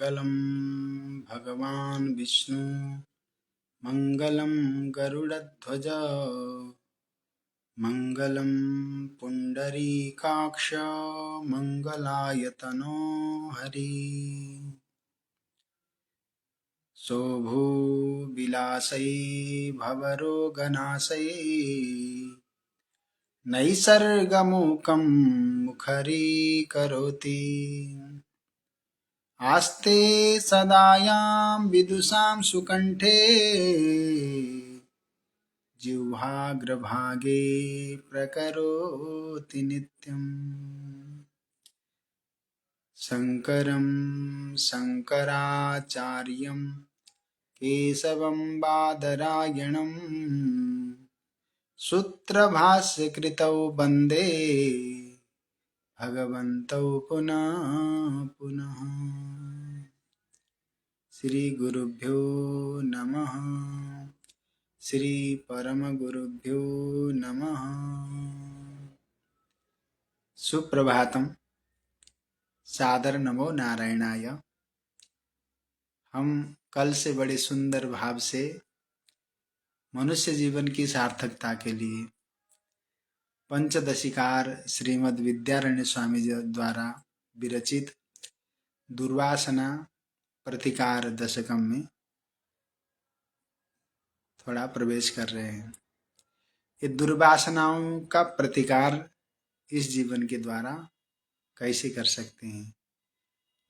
मङ्गलं भगवान् विष्णु मङ्गलं गरुडध्वज मङ्गलं पुण्डरीकाक्ष मङ्गलायतनो हरि शोभोविलासै भवरोगनाशै नैसर्गमूकं मुखरीकरोति आस्ते सदायां विदुषां सुकण्ठे जिह्वाग्रभागे प्रकरोति नित्यम् शङ्करं शङ्कराचार्यं केशवं बादरायणं सूत्रभाष्यकृतौ वन्दे भगवन्तौ पुनः पुनः। श्री गुरुभ्यो नमः। श्री परमगुरुभ्यो नमः। सुप्रभातम। सादर नमो नारायणाय। हम कल से बड़े सुंदर भाव से मनुष्य जीवन की सार्थकता के लिए पंचदशिकार श्रीमद् विद्यारण्य स्वामी जी द्वारा विरचित दुर्वासना प्रतिकार दशकम में थोड़ा प्रवेश कर रहे हैं। ये दुर्वासनाओं का प्रतिकार इस जीवन के द्वारा कैसे कर सकते हैं,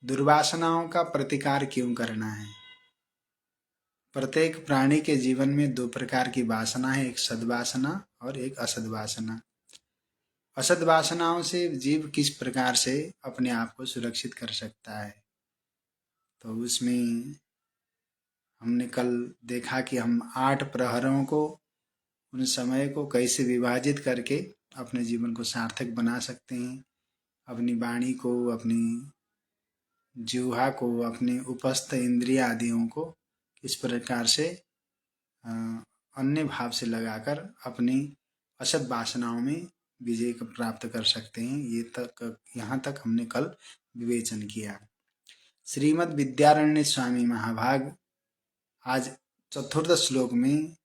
दुर्वासनाओं का प्रतिकार क्यों करना है। प्रत्येक प्राणी के जीवन में दो प्रकार की वासना है, एक सद्वासना और एक असद्वासना। असद्वासनाओं से जीव किस प्रकार से अपने आप को सुरक्षित कर सकता है, तो उसमें हमने कल देखा कि हम 8 प्रहरों को, उन समय को कैसे विभाजित करके अपने जीवन को सार्थक बना सकते हैं। अपनी वाणी को, अपनी जिह्वा को, अपने उपस्थ इंद्रिय आदियों को किस प्रकार से अन्य भाव से लगाकर अपनी असद वासनाओं में विजय प्राप्त कर सकते हैं। यहाँ तक हमने कल विवेचन किया। श्रीमद् विद्यारण्य स्वामी महाभाग आज चतुर्थ श्लोक में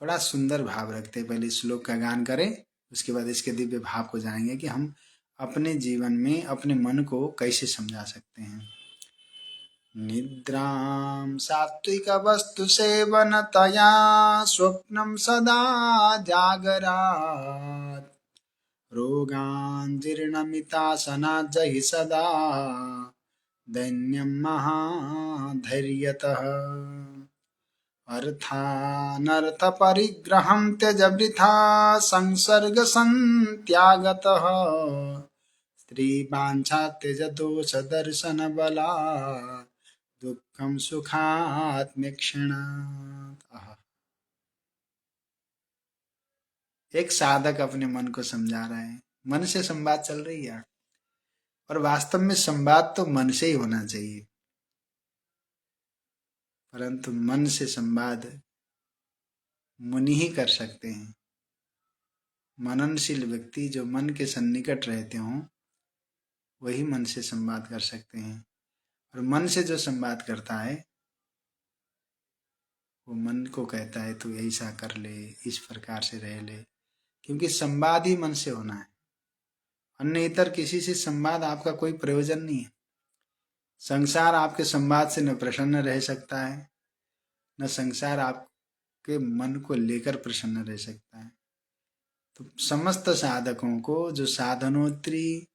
बड़ा सुंदर भाव रखते हैं। पहले श्लोक का गान करें, उसके बाद इसके दिव्य भाव को जानेंगे कि हम अपने जीवन में अपने मन को कैसे समझा सकते हैं। निद्रां सात्विक वस्तु सेवनतया स्वप्नं सदा जागरात् रोगान् जीर्णमितासना जहि सदा दैन्यं महाधैर्यतः अर्थानर्थ परिग्रहं त्यज वृथा संसर्ग संत्यागतः स्त्रीवाञ्छा त्यज दोष दर्शन बला दुःखं सुखात्मक्षणात्। एक साधक अपने मन को समझा रहा है। मन से संवाद चल रही है और वास्तव में संवाद तो मन से ही होना चाहिए, परंतु मन से संवाद मुनि ही कर सकते हैं। मननशील व्यक्ति जो मन के सन्निकट रहते हों वही मन से संवाद कर सकते हैं। और मन से जो संवाद करता है वो मन को कहता है तू ऐसा कर ले, इस प्रकार से रह ले, क्योंकि संवाद ही मन से होना है। अन्य इतर किसी से संवाद आपका कोई प्रयोजन नहीं है। संसार आपके संवाद से न प्रसन्न रह सकता है, न संसार आपके मन को लेकर प्रसन्न रह सकता है। तो समस्त साधकों को जो साधनोत्री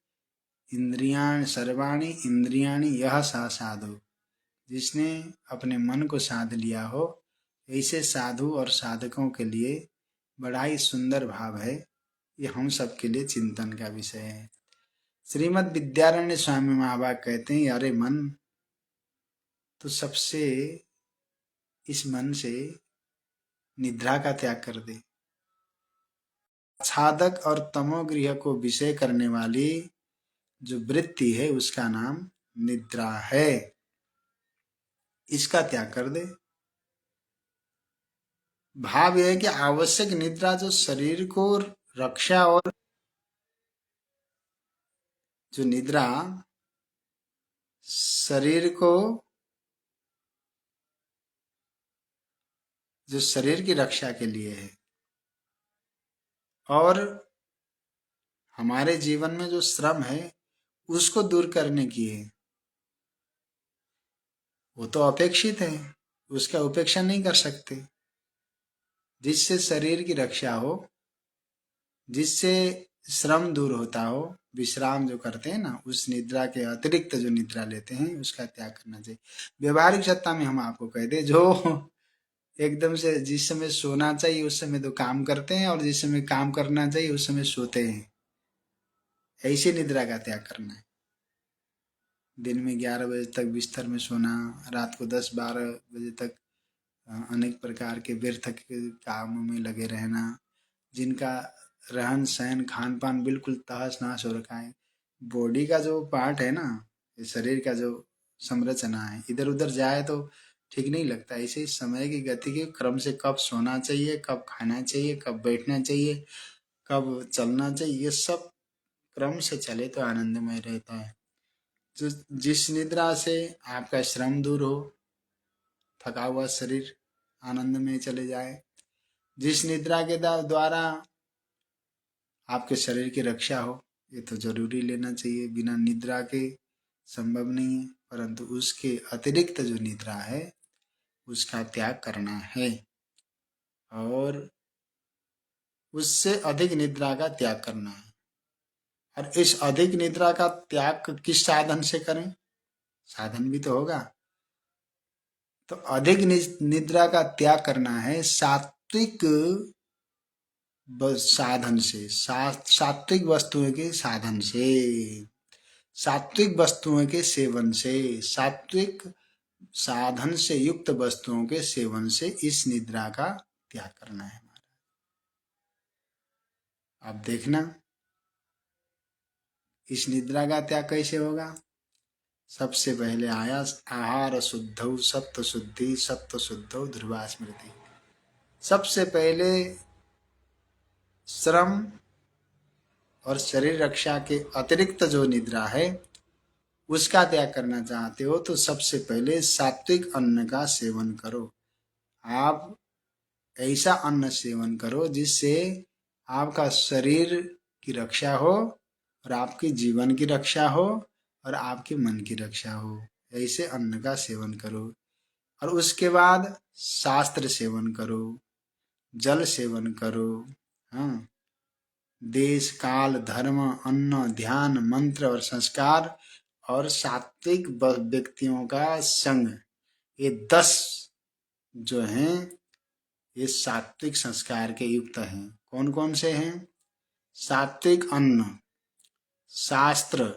इंद्रियाण सर्वाणी इंद्रियाणी यह सा साधु, जिसने अपने मन को साध लिया हो, ऐसे साधु और साधकों के लिए बड़ा ही सुंदर भाव है। ये हम सबके लिए चिंतन का विषय है। श्रीमद् विद्यारण्य स्वामी महाभाग कहते हैं, अरे मन, तो सबसे इस मन से निद्रा का त्याग कर दे। साधक और तमोगृह को विषय करने वाली जो वृत्ति है उसका नाम निद्रा है, इसका त्याग कर दे। भाव यह है कि आवश्यक निद्रा जो शरीर को रक्षा, और जो निद्रा शरीर को, जो शरीर की रक्षा के लिए है, और हमारे जीवन में जो श्रम है उसको दूर करने की है, वो तो अपेक्षित है, उसका उपेक्षा नहीं कर सकते। जिससे शरीर की रक्षा हो, जिससे श्रम दूर होता हो, विश्राम जो करते हैं ना, उस निद्रा के अतिरिक्त जो निद्रा लेते हैं उसका त्याग करना चाहिए। व्यवहारिक सत्ता में हम आपको कह दे, जो एकदम से जिस समय सोना चाहिए उस समय तो काम करते हैं, और जिस समय काम करना चाहिए उस समय सोते हैं, ऐसी निद्रा का त्याग करना है। दिन में 11 बजे तक बिस्तर में सोना, रात को 10-12 बजे तक अनेक प्रकार के व्यर्थ के कामों में लगे रहना, जिनका रहन सहन खान पान बिल्कुल तहस नहस हो रखा है। बॉडी का जो पार्ट है ना, ये शरीर का जो संरचना है, इधर उधर जाए तो ठीक नहीं लगता। ऐसे ही समय की गति के क्रम से कब सोना चाहिए, कब खाना चाहिए, कब बैठना चाहिए, कब चलना चाहिए, ये सब क्रम से चले तो आनंदमय रहता है। जो जिस निद्रा से आपका श्रम दूर हो, थका हुआ शरीर आनंद में चले जाए, जिस निद्रा के द्वारा आपके शरीर की रक्षा हो, ये तो जरूरी लेना चाहिए। बिना निद्रा के संभव नहीं है, परंतु उसके अतिरिक्त जो निद्रा है उसका त्याग करना है, और उससे अधिक निद्रा का त्याग करना है। और इस अधिक निद्रा का त्याग किस साधन से करें? साधन भी तो होगा। तो अधिक निद्रा का त्याग करना है सात्विक साधन से, सात्विक वस्तुओं के साधन से, सात्विक वस्तुओं के सेवन से, सात्विक साधन से युक्त वस्तुओं के सेवन से इस निद्रा का त्याग करना है हमारा। आप देखना इस निद्रा का त्याग कैसे होगा। सबसे पहले आया आहार शुद्धौ सप्त शुद्धि सप्त शुद्धौ ध्रुवा स्मृति। सबसे पहले श्रम और शरीर रक्षा के अतिरिक्त जो निद्रा है उसका त्याग करना चाहते हो तो सबसे पहले सात्विक अन्न का सेवन करो। आप ऐसा अन्न सेवन करो जिससे आपका शरीर की रक्षा हो, और आपके जीवन की रक्षा हो, और आपके मन की रक्षा हो। ऐसे अन्न का सेवन करो। और उसके बाद शास्त्र सेवन करो, जल सेवन करो। हाँ, देश काल धर्म अन्न ध्यान मंत्र और संस्कार और सात्विक व्यक्तियों का संग, ये 10 जो हैं ये सात्विक संस्कार के युक्त हैं। कौन कौन से हैं? सात्विक अन्न, शास्त्र,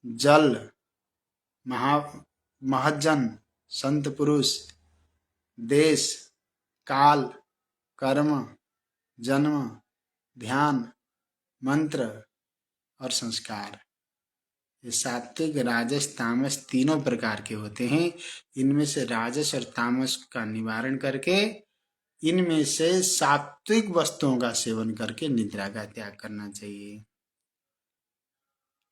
जल, महा महज्जन, संत पुरुष, देश, काल, कर्म, जन्म, ध्यान, मंत्र और संस्कार। ये सात्विक राजस तामस तीनों प्रकार के होते हैं। इनमें से राजस और तामस का निवारण करके इनमें से सात्विक वस्तुओं का सेवन करके निद्रा का त्याग करना चाहिए।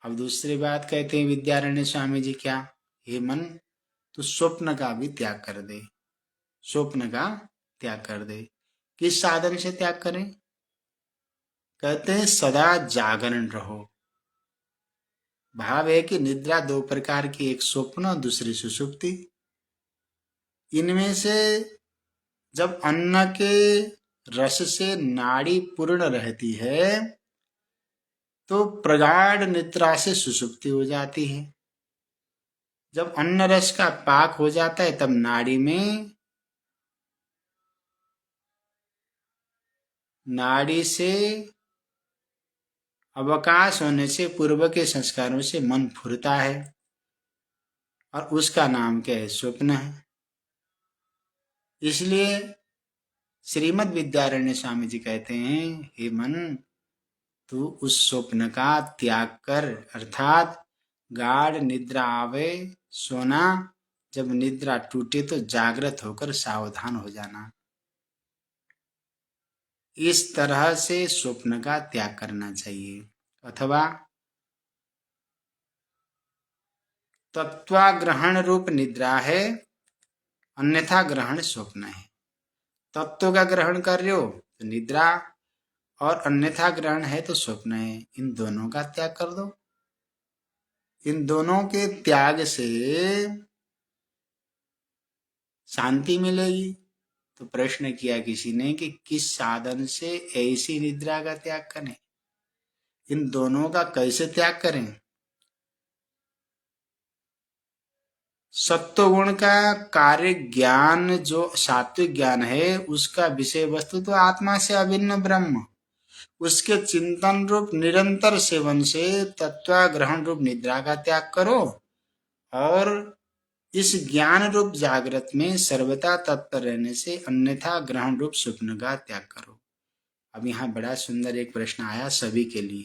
अब दूसरी बात कहते हैं विद्यारण्य स्वामी जी क्या, हे मन तो स्वप्न का भी त्याग कर दे, स्वप्न का त्याग कर दे। किस साधन से त्याग करें? कहते हैं सदा जागरण रहो। भाव है कि निद्रा 2 प्रकार की, एक स्वप्न दूसरी सुषुप्ति। इनमें से जब अन्न के रस से नाड़ी पूर्ण रहती है तो प्रगाढ़ निद्रा से सुषुप्ति हो जाती है। जब अन्न रस का पाक हो जाता है तब नाड़ी से अवकाश होने से पूर्व के संस्कारों से मन फुरता है, और उसका नाम क्या है? स्वप्न है। इसलिए श्रीमद् विद्यारण्य स्वामी जी कहते हैं, हे मन तू उस स्वप्न का त्याग कर, अर्थात गाढ़ निद्रा आवे सोना, जब निद्रा टूटे तो जागृत होकर सावधान हो जाना। इस तरह से स्वप्न का त्याग करना चाहिए। अथवा तत्वाग्रहण रूप निद्रा है, अन्यथा ग्रहण स्वप्न है। तत्व का ग्रहण कर रहे हो तो निद्रा, और अन्यथा ग्रहण है तो स्वप्न है। इन दोनों का त्याग कर दो। इन दोनों के त्याग से शांति मिलेगी। तो प्रश्न किया किसी ने कि किस साधन से ऐसी निद्रा का त्याग करें, इन दोनों का कैसे त्याग करें। सत्वगुण का कार्य ज्ञान जो सात्विक ज्ञान है, उसका विषय वस्तु तो आत्मा से अभिन्न ब्रह्म, उसके चिंतन रूप निरंतर सेवन से तत्वाग्रहण रूप निद्रा का त्याग करो, और इस ज्ञान रूप जागृत में सर्वथा तत्पर रहने से अन्यथा ग्रहण रूप स्वप्न का त्याग करो। अब यहाँ बड़ा सुंदर एक प्रश्न आया सभी के लिए।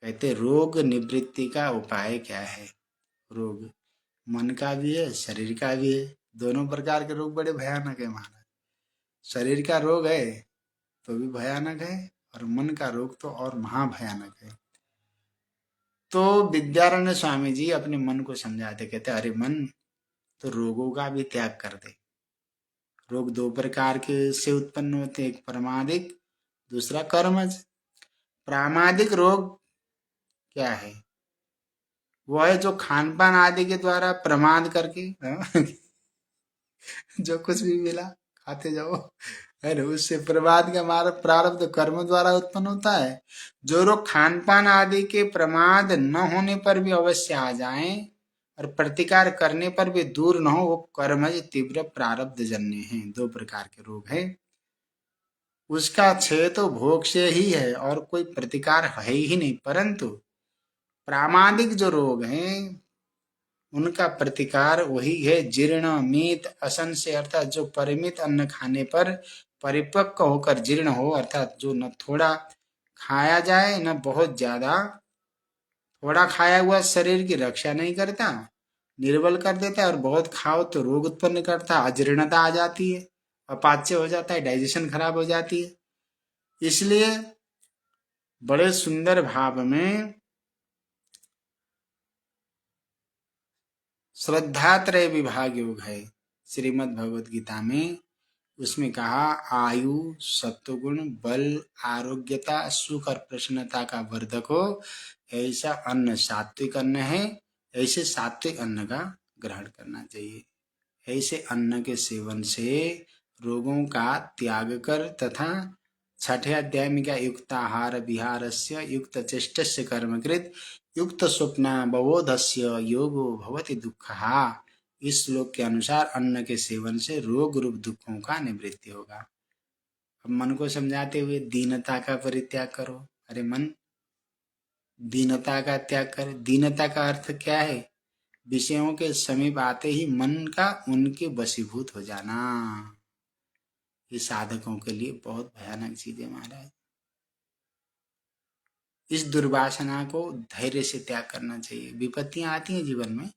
कहते रोग निवृत्ति का उपाय क्या है। रोग मन का भी है, शरीर का भी है। दोनों प्रकार के रोग बड़े भयानक है महाराज। शरीर का रोग है तो भी भयानक है, और मन का रोग तो और महाभयानक है। तो विद्यारण्य स्वामी जी अपने मन को समझाते, कहते अरे मन, तो रोगों का भी त्याग कर दे। रोग दो प्रकार के से उत्पन्न होते हैं, एक प्रमादिक, दूसरा कर्मज। प्रामादिक रोग क्या है, वो है जो खान पान आदि के द्वारा प्रमाद करके जो कुछ भी मिला खाते जाओ, है ना, उससे प्रमाद का मार्ग प्रारब्ध कर्म द्वारा उत्पन्न होता है। जो लोग खान पान आदि के प्रमाद न होने पर भी अवश्य आ जाएं और प्रतिकार करने पर भी दूर न हो, वो कर्मज तीव्र प्रारब्ध जन्य हैं। दो प्रकार के रोग हैं। उसका क्षय तो भोग से ही है और कोई प्रतिकार है ही नहीं, परंतु प्रामादिक जो रोग हैं उनका प्रतिकार वही है जीर्ण मीत असन से, अर्थात जो परिमित अन्न खाने पर परिपक्व होकर जीर्ण हो, अर्थात जो न थोड़ा खाया जाए न बहुत ज्यादा। थोड़ा खाया हुआ शरीर की रक्षा नहीं करता, निर्बल कर देता है, और बहुत खाओ तो रोग उत्पन्न करता, अजीर्णता आ जाती है, अपाच्य हो जाता है, डाइजेशन खराब हो जाती है। इसलिए बड़े सुंदर भाव में श्रद्धात्रय विभाग योग है श्रीमद् भगवत गीता में। उसमें कहा आयु सत्वगुण बल आरोग्यता सुख और प्रसन्नता का वर्धक हो ऐसा अन्न सात्विक अन्न है। ऐसे सात्विक अन्न का ग्रहण करना चाहिए। ऐसे अन्न के सेवन से रोगों का त्याग कर तथा छठे अध्याय में क्या युक्ताहार विहारस्य युक्त चेष्टस्य कर्मकृत युक्त स्वप्नावबोधस्य योगो भवति दुःखः। इस श्लोक के अनुसार अन्न के सेवन से रोग रूप दुखों का निवृत्ति होगा। अब मन को समझाते हुए दीनता का परित्याग करो। अरे मन, दीनता का त्याग कर। दीनता का अर्थ क्या है, विषयों के समीप आते ही मन का उनके वशीभूत हो जाना। ये साधकों के लिए बहुत भयानक चीज है महाराज। इस दुर्वासना को धैर्य से त्याग करना चाहिए। विपत्तियां आती हैं जीवन में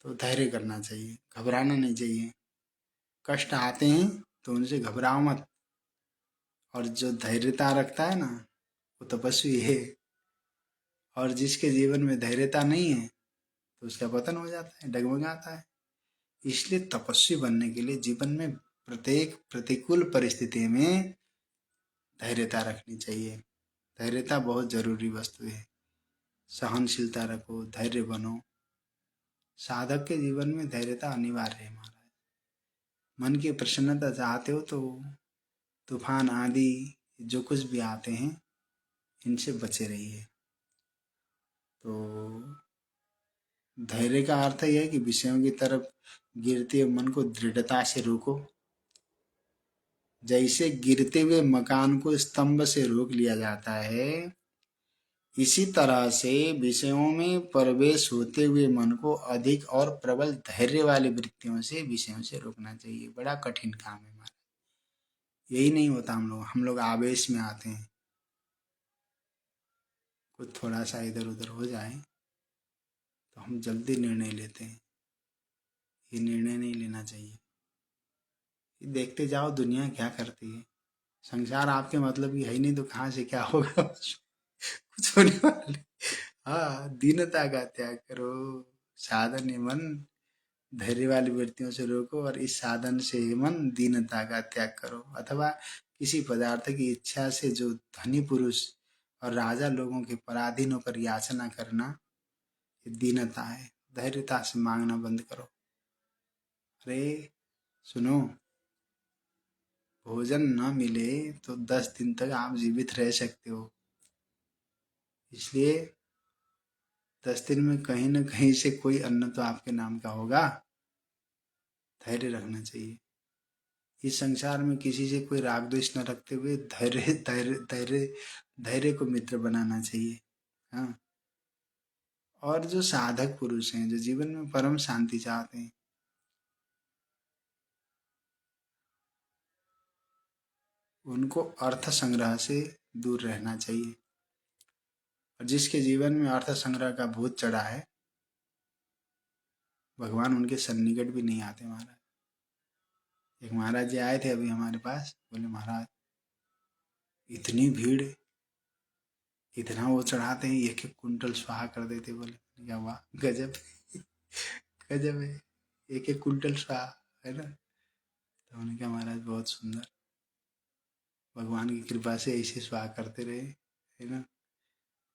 तो धैर्य करना चाहिए, घबराना नहीं चाहिए। कष्ट आते हैं तो उनसे घबराओ मत। और जो धैर्यता रखता है ना वो तपस्वी है, और जिसके जीवन में धैर्यता नहीं है तो उसका पतन हो जाता है, डगमगाता है। इसलिए तपस्वी बनने के लिए जीवन में प्रत्येक प्रतिकूल परिस्थिति में धैर्यता रखनी चाहिए। धैर्यता बहुत जरूरी वस्तु है। सहनशीलता रखो, धैर्य बनो। साधक के जीवन में धैर्यता अनिवार्य है महाराज। मन की प्रसन्नता चाहते हो तो तूफान आदि जो कुछ भी आते हैं इनसे बचे रहिए। तो धैर्य का अर्थ यह है कि विषयों की तरफ गिरते हुए मन को दृढ़ता से रोको। जैसे गिरते हुए मकान को स्तंभ से रोक लिया जाता है, इसी तरह से विषयों में प्रवेश होते हुए मन को अधिक और प्रबल धैर्य वाली वृत्तियों से विषयों से रोकना चाहिए। बड़ा कठिन काम है हमारा। यही नहीं होता। हम लोग आवेश में आते हैं, कुछ थोड़ा सा इधर उधर हो जाए तो हम जल्दी निर्णय लेते हैं। ये निर्णय नहीं लेना चाहिए। देखते जाओ दुनिया क्या करती है। संसार आपके मतलब की है ही नहीं तो कहाँ से क्या होगा। कुछ होने वाला नहीं। हाँ, दीनता का त्याग करो। साधन ये मन धैर्य वाली वृत्तियों से रोको और इस साधन से ये मन दीनता का त्याग करो। अथवा किसी पदार्थ की इच्छा से जो धनी पुरुष और राजा लोगों के पराधीन होकर याचना करना, ये दीनता है। धैर्यता से मांगना बंद करो। अरे सुनो, भोजन न मिले तो 10 दिन तक आप जीवित रह सकते हो, इसलिए 10 दिन में कहीं न कहीं से कोई अन्न तो आपके नाम का होगा। धैर्य रखना चाहिए। इस संसार में किसी से कोई राग द्वेष न रखते हुए धैर्य धैर्य धैर्य धैर्य को मित्र बनाना चाहिए। हाँ, और जो साधक पुरुष हैं, जो जीवन में परम शांति चाहते हैं, उनको अर्थ संग्रह से दूर रहना चाहिए। और जिसके जीवन में अर्थ संग्रह का भूत चढ़ा है, भगवान उनके सन्निकट भी नहीं आते महाराज। एक महाराज जी आए थे अभी हमारे पास, बोले महाराज इतनी भीड़, इतना वो चढ़ाते हैं, 1-1 कुंटल स्वाहा कर देते। बोले क्या वाह, गजब गजब है, 1-1 कुंटल स्वाहा, है ना। तो उन्होंने कहा महाराज बहुत सुंदर, भगवान की कृपा से ऐसे स्वाहा करते रहे, है ना।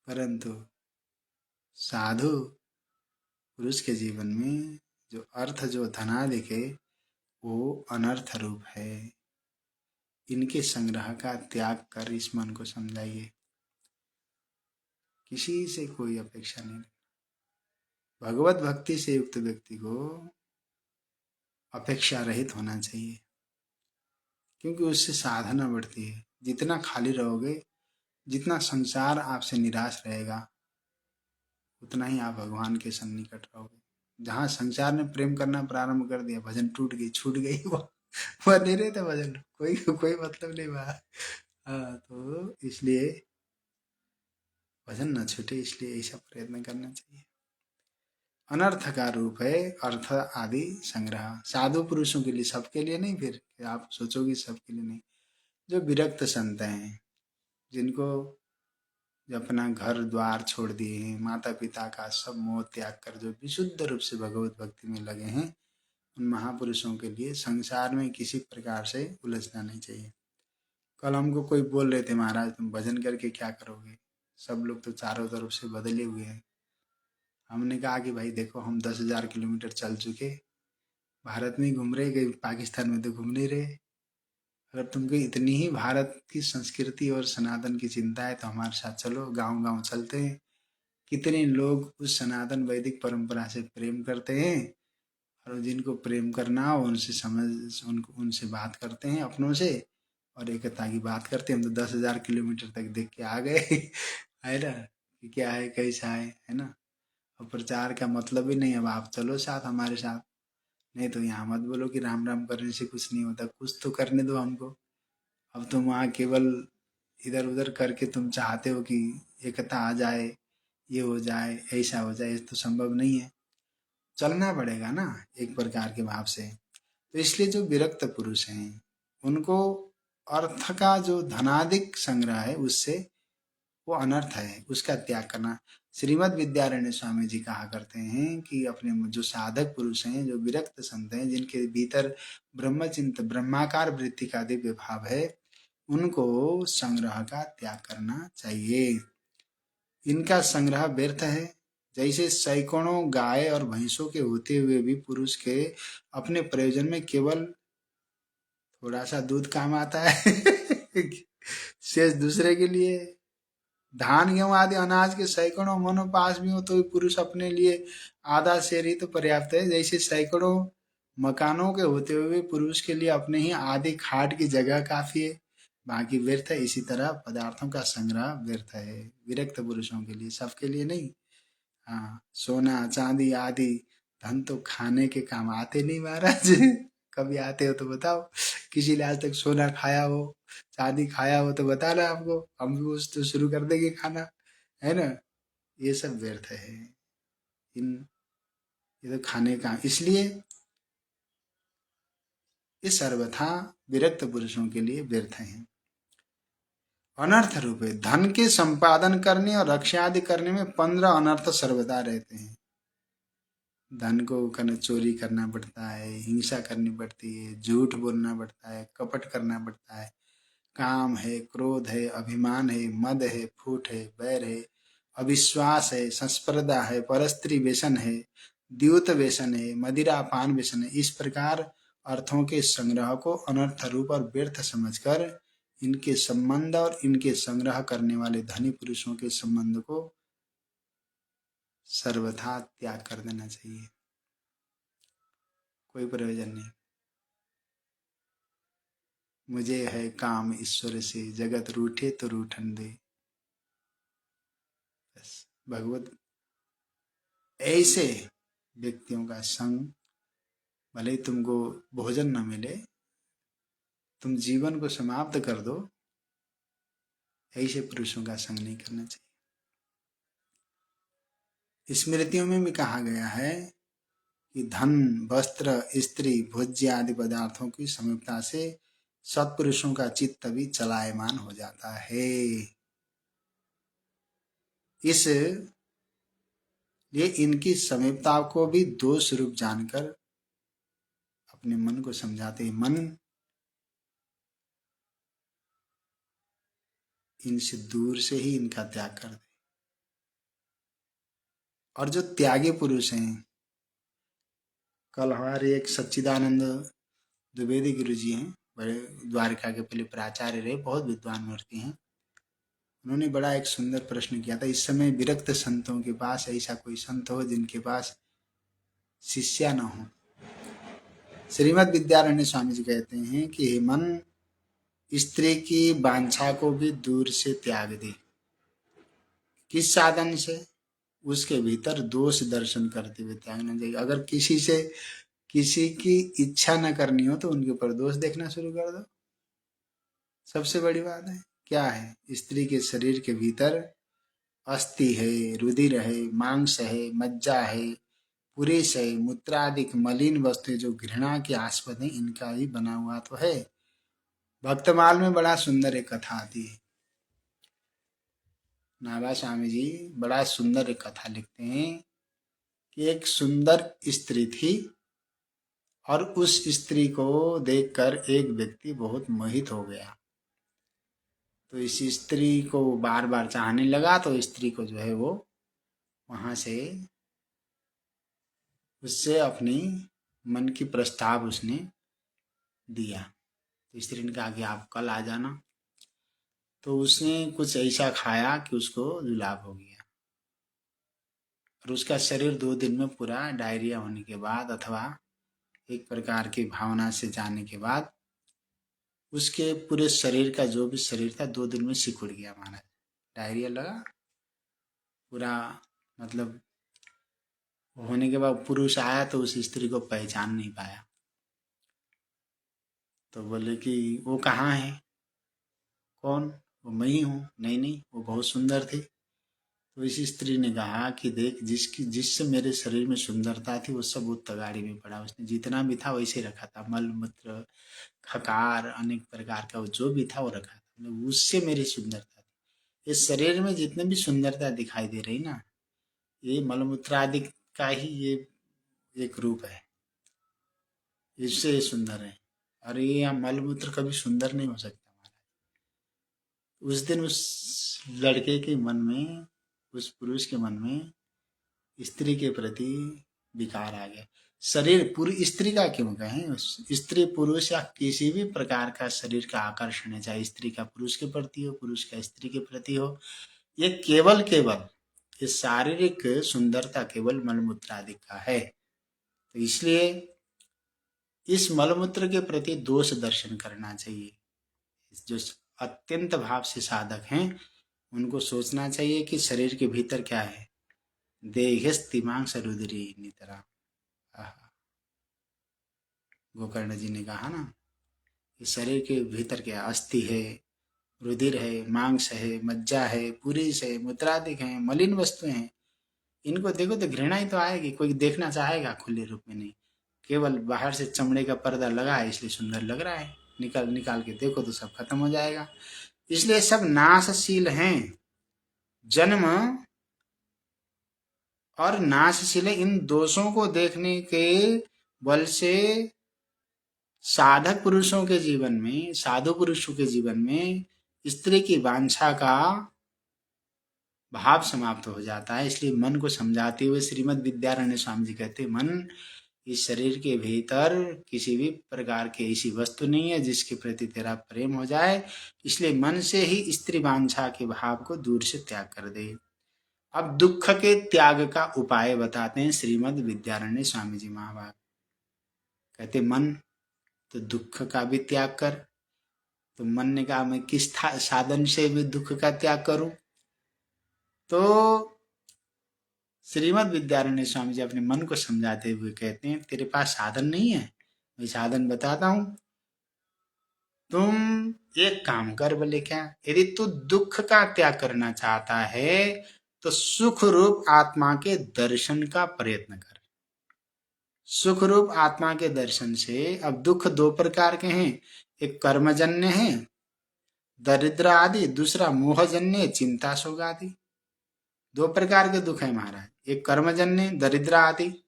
परंतु साधु पुरुष के जीवन में जो अर्थ, जो धनादिक है, वो अनर्थ रूप है। इनके संग्रह का त्याग कर इस मन को समझाइए। किसी से कोई अपेक्षा नहीं। भगवत भक्ति से युक्त व्यक्ति को अपेक्षा रहित होना चाहिए, क्योंकि उससे साधना बढ़ती है। जितना खाली रहोगे, जितना संसार आपसे निराश रहेगा, उतना ही आप भगवान के सन्निकट रहोगे। जहाँ संसार ने प्रेम करना प्रारंभ कर दिया, भजन टूट गई, छूट गई, वह नहीं रहता भजन, कोई कोई मतलब नहीं वहाँ। हाँ, तो इसलिए भजन न छूटे, इसलिए ऐसा प्रयत्न करना चाहिए। अनर्थ का रूप है अर्थ आदि संग्रह। साधु पुरुषों के लिए, सबके लिए नहीं। फिर आप सोचोगे सबके लिए नहीं। जो विरक्त संत हैं, जिनको जो अपना घर द्वार छोड़ दिए हैं, माता पिता का सब मोह त्याग कर जो विशुद्ध रूप से भगवत भक्ति में लगे हैं, उन महापुरुषों के लिए संसार में किसी प्रकार से उलझना नहीं चाहिए। कल हमको कोई बोल रहे थे महाराज तुम भजन करके क्या करोगे, सब लोग तो चारों तरफ से बदले हुए हैं। हमने कहा कि भाई देखो, हम 10,000 किलोमीटर चल चुके, भारत में ही घूम रहे, कहीं पाकिस्तान में तो घूम नहीं रहे। अगर तुमको इतनी ही भारत की संस्कृति और सनातन की चिंता है तो हमारे साथ चलो, गांव गांव चलते हैं। कितने लोग उस सनातन वैदिक परंपरा से प्रेम करते हैं, और जिनको प्रेम करना हो उनसे उनसे बात करते हैं अपनों से, और एकता की बात करते हैं। हम तो 10,000 किलोमीटर तक देख के आ गए है ना, कि क्या है कैसा है ना। और प्रचार का मतलब ही नहीं। अब आप चलो साथ, हमारे साथ। नहीं तो यहाँ मत बोलो कि राम राम करने से कुछ नहीं होता, कुछ तो करने दो हमको। अब तुम वहाँ केवल इधर उधर करके तुम चाहते हो कि एकता आ जाए, ये हो जाए, ऐसा हो जाए, तो संभव नहीं है। चलना पड़ेगा ना एक प्रकार के भाव से। तो इसलिए जो विरक्त पुरुष हैं, उनको अर्थ का जो धनादिक संग्रह है, उससे वो अनर्थ है, उसका त्याग करना। श्रीमद् विद्यारण्य स्वामी जी कहा करते हैं कि अपने जो साधक पुरुष हैं, जो विरक्त संत हैं, जिनके भीतर ब्रह्मचिंत ब्रह्माकार वृत्ति का दिव्य भाव है, उनको संग्रह का त्याग करना चाहिए। इनका संग्रह व्यर्थ है। जैसे सैकड़ों गाय और भैंसों के होते हुए भी पुरुष के अपने प्रयोजन में केवल थोड़ा सा दूध काम आता है शेष दूसरे के लिए। धान गेहूं आदि अनाज के सैकड़ों मनो पास भी हो तो भी पुरुष अपने लिए आधा शेर ही तो पर्याप्त है। जैसे सैकड़ों मकानों के होते हुए भी पुरुष के लिए अपने ही आधी खाट की जगह काफी है, बाकी व्यर्थ है। इसी तरह पदार्थों का संग्रह व्यर्थ है, विरक्त पुरुषों के लिए, सबके लिए नहीं। हाँ, सोना चांदी आदि धन तो खाने के काम आते नहीं महाराज कभी आते हो तो बताओ, किसी ने आज तक सोना खाया हो, चांदी खाया हो तो बताना हमको, हम भी उस तो शुरू कर देंगे खाना, है ना। ये सब व्यर्थ है। इन ये तो खाने का, इसलिए ये सर्वथा विरक्त पुरुषों के लिए व्यर्थ है, अनर्थ रूप है। धन के संपादन करने और रक्षा आदि करने में 15 अनर्थ सर्वदा रहते हैं। धन को चोरी करना पड़ता है, हिंसा करनी पड़ती है, झूठ बोलना पड़ता है, कपट करना पड़ता है। काम है, क्रोध है, अभिमान है, मद है, फूट है, बैर है, अविश्वास है, संस्पर्धा है, परस्त्री व्यसन है, द्यूत व्यसन है, मदिरा पान व्यसन है। इस प्रकार अर्थों के संग्रह को अनर्थ रूप और व्यर्थ समझकर इनके संबंध और इनके संग्रह करने वाले धनी पुरुषों के संबंध को सर्वथा त्याग कर देना चाहिए। कोई प्रयोजन नहीं। मुझे है काम ईश्वर से, जगत रूठे तो रूठन दे। बस भगवत ऐसे व्यक्तियों का संग, भले ही तुमको भोजन न मिले, तुम जीवन को समाप्त कर दो, ऐसे पुरुषों का संग नहीं करना चाहिए। स्मृतियों में भी कहा गया है कि धन, वस्त्र, स्त्री, भोज्य आदि पदार्थों की समीपता से सत्पुरुषों का चित्त भी चलायमान हो जाता है। इसलिए इनकी समीपता को भी दोष रूप जानकर अपने मन को समझाते हैं, मन इनसे दूर से ही इनका त्याग कर दे। और जो त्यागी पुरुष हैं, कल हमारे एक सच्चिदानंद द्विवेदी गुरु जी हैं, बड़े द्वारका के पहले प्राचार्य रहे, बहुत विद्वान मूर्ति हैं। उन्होंने बड़ा एक सुंदर प्रश्न किया था, इस समय विरक्त संतों के पास ऐसा कोई संत हो जिनके पास शिष्या न हो। श्रीमद् विद्यारण्य स्वामी जी कहते हैं कि हे मन, स्त्री की वांछा को भी दूर से त्याग दे। किस साधन से? उसके भीतर दोष दर्शन करते हुए त्यागना चाहिए। अगर किसी की इच्छा न करनी हो तो उनके ऊपर दोष देखना शुरू कर दो। सबसे बड़ी बात है क्या है? स्त्री के शरीर के भीतर अस्थि है, रुधिर है, मांस है, मज्जा है, पुरेश है, मूत्रादिक मलिन वस्तुएं जो घृणा के आस्पद है, इनका ही बना हुआ तो है। भक्तमाल में बड़ा सुंदर एक कथा आती है। नाभा स्वामी जी बड़ा सुंदर एक कथा लिखते हैं कि एक सुंदर स्त्री थी और उस स्त्री को देखकर एक व्यक्ति बहुत मोहित हो गया। तो इस स्त्री को बार बार चाहने लगा, तो स्त्री को जो है वो वहां से उससे अपनी मन की प्रस्ताव उसने दिया। तो स्त्री ने कहा कि आप कल आ जाना। तो उसने कुछ ऐसा खाया कि उसको जुलाब हो गया और उसका शरीर 2 दिन में पूरा डायरिया होने के बाद अथवा एक प्रकार की भावना से जाने के बाद उसके पूरे शरीर का जो भी शरीर था 2 दिन में सिकुड़ गया। महाराज डायरिया लगा पूरा, मतलब होने के बाद पुरुष आया तो उस स्त्री को पहचान नहीं पाया। तो बोले कि वो कहाँ है? कौन? वो मैं ही हूँ। नहीं नहीं, वो बहुत सुंदर थी। तो इसी स्त्री ने कहा कि देख, जिससे मेरे शरीर में सुंदरता थी वो सब वो तगाड़ी में पड़ा। उसने जितना भी था वैसे रखा था, मल मूत्र खकार अनेक प्रकार का जो भी था वो रखा था, मतलब उससे मेरी सुंदरता थी। इस शरीर में जितने भी सुंदरता दिखाई दे रही ना, ये मलमूत्र आदि का ही ये एक रूप है, इससे ये सुंदर है। और ये मलमूत्र कभी सुंदर नहीं हो सकता। उस दिन उस लड़के के मन में, उस पुरुष के मन में स्त्री के प्रति विकार आ गया। शरीर पूरी स्त्री का क्यों कहें, स्त्री पुरुष या किसी भी प्रकार का शरीर का आकर्षण है, चाहे स्त्री का पुरुष के प्रति हो, पुरुष का स्त्री के प्रति हो, ये केवल ये शारीरिक सुंदरता केवल मलमूत्र आदि का है। तो इसलिए इस मलमूत्र के प्रति दोष दर्शन करना चाहिए। जो अत्यंत भाव से साधक हैं उनको सोचना चाहिए कि शरीर के भीतर क्या है। देहस्तिमांस रुद्री नितरा, गोकर्ण जी ने कहा ना कि शरीर के भीतर क्या अस्थि है, रुधिर है, मांस है, मज्जा है, पुरीस है, मूत्रादिक है, मलिन वस्तुएं हैं। इनको देखो तो घृणा ही तो आएगी। कोई देखना चाहेगा? खुले रूप में नहीं, केवल बाहर से चमड़े का पर्दा लगा है इसलिए सुंदर लग रहा है, निकाल के देखो तो सब खत्म हो जाएगा। इसलिए सब नाशशील हैं। जन्म और नाशशील इन दोषों को देखने के बल से साधक पुरुषों के जीवन में, साधु पुरुषों के जीवन में स्त्री की वांछा का भाव समाप्त हो जाता है। इसलिए मन को समझाते हुए श्रीमद् विद्यारण्य स्वामी जी कहते हैं, मन, इस शरीर के भीतर किसी भी प्रकार की ऐसी वस्तु नहीं है जिसके प्रति तेरा प्रेम हो जाए, इसलिए मन से ही स्त्री वांछा के भाव को दूर से त्याग कर दे। अब दुख के त्याग का उपाय बताते हैं श्रीमद् विद्यारण्य स्वामी जी महाभाग। कहते मन, तो दुख का भी त्याग कर। तो मन ने कहा मैं किस साधन से भी दुख का त्याग करूं? तो श्रीमद् विद्यारण्य स्वामी जी अपने मन को समझाते हुए कहते हैं, तेरे पास साधन नहीं है, मैं साधन बताता हूं। तुम एक काम कर। बोले क्या? यदि तू दुख का त्याग करना चाहता है तो सुख रूप आत्मा के दर्शन का प्रयत्न कर। सुख रूप आत्मा के दर्शन से, अब दुख दो प्रकार के हैं, एक कर्मजन्य है दरिद्र आदि, दूसरा मोहजन्य चिंता शोक आदि। दो प्रकार के दुख है महाराज, एक कर्मजन्य दरिद्र आदि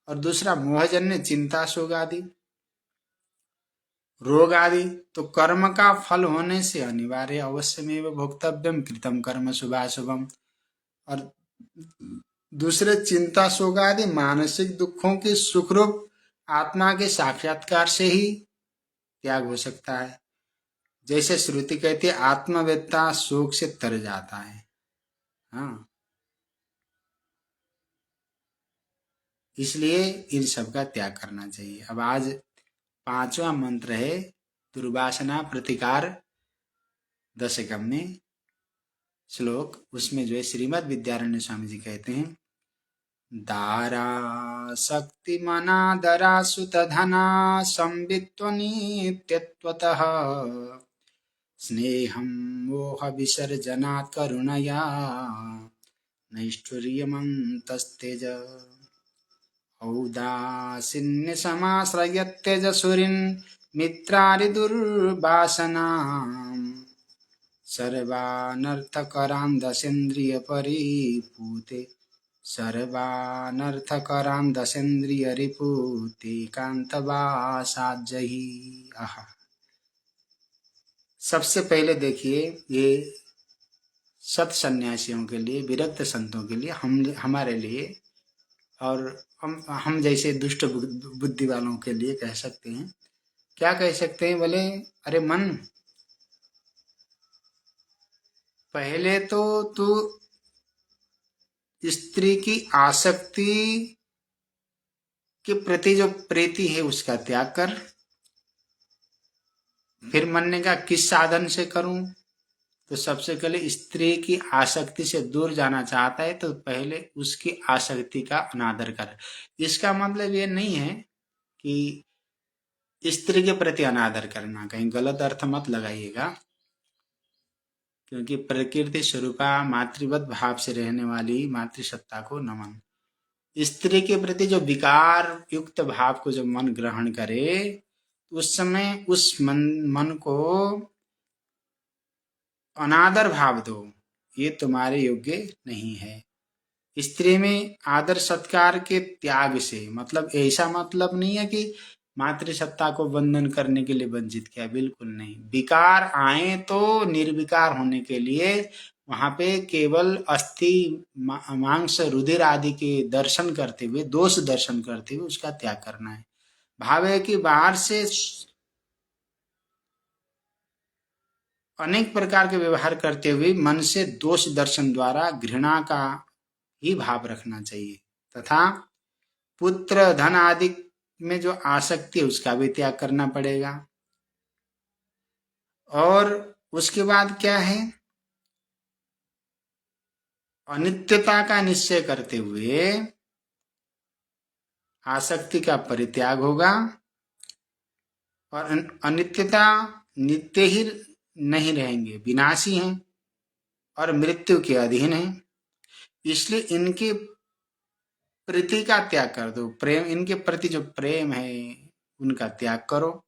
और दूसरा मोहजन्य चिंता शोक आदि, रोग आदि। तो कर्म का फल होने से अनिवार्य अवश्यमेव भोक्तव्यम कृतम कर्म शुभाशुभम। और दूसरे चिंता शोक आदि मानसिक दुखों की सुखरूप आत्मा के साक्षात्कार से ही त्याग हो सकता है। जैसे श्रुति कहती है, आत्मवेत्ता शोक से तर जाता है। हाँ, इसलिए इन सब का त्याग करना चाहिए। अब आज 5वां मंत्र है दुर्वासना प्रतिकार दशकम में श्लोक। उसमें जो है श्रीमद् विद्यारण्य स्वामी जी कहते हैं, दारा शक्ति मनादरा सुत धना संवित्व नित्यत्वतः स्नेहं मोह विसर्जनात् करुणया नैष्ठुर्यमन्तस्तेज औदासीन्य समाश्रयत्यजसुरीन् मित्रारिदुर्वासनाम् सर्वानर्थकरान् दशेन्द्रिय परिपूते सर्वानर्थकरान् दशेन्द्रिय रिपूते कांतवासाज्जहि। आहा, सबसे पहले देखिए, ये सत सन्यासियों के लिए, विरक्त संतों के लिए, हमारे लिए और हम जैसे दुष्ट बुद्धि वालों के लिए कह सकते हैं। क्या कह सकते हैं? बोले, अरे मन, पहले तो तू स्त्री की आसक्ति के प्रति जो प्रीति है उसका त्याग कर। फिर मन ने कहा किस साधन से करूं? तो सबसे पहले स्त्री की आसक्ति से दूर जाना चाहता है तो पहले उसकी आसक्ति का अनादर कर। इसका मतलब ये नहीं है कि स्त्री के प्रति अनादर करना, कहीं गलत अर्थ मत लगाइएगा, क्योंकि प्रकृति स्वरूपा मातृवत भाव से रहने वाली मातृसत्ता को नमन। स्त्री के प्रति जो विकार युक्त भाव को जब मन ग्रहण करे, उस समय उस मन को अनादर भाव दो, ये तुम्हारे योग्य नहीं है। स्त्री में आदर सत्कार के त्याग से मतलब ऐसा मतलब नहीं है कि मातृसत्ता को वंदन करने के लिए वंचित किया, बिल्कुल नहीं। विकार आए तो निर्विकार होने के लिए वहां पे केवल अस्थि मांस रुधिर आदि के दर्शन करते हुए, दोष दर्शन करते हुए उसका त्याग करना है। भाव है कि बाहर से अनेक प्रकार के व्यवहार करते हुए मन से दोष दर्शन द्वारा घृणा का ही भाव रखना चाहिए, तथा पुत्र धन आदि में जो आसक्ति है उसका भी त्याग करना पड़ेगा। और उसके बाद क्या है? अनित्यता का निश्चय करते हुए आसक्ति का परित्याग होगा। और अनित्यता नित्य ही नहीं रहेंगे, विनाशी हैं और मृत्यु के अधीन हैं। इसलिए इनके प्रीति का त्याग कर दो, प्रेम, इनके प्रति जो प्रेम है उनका त्याग करो।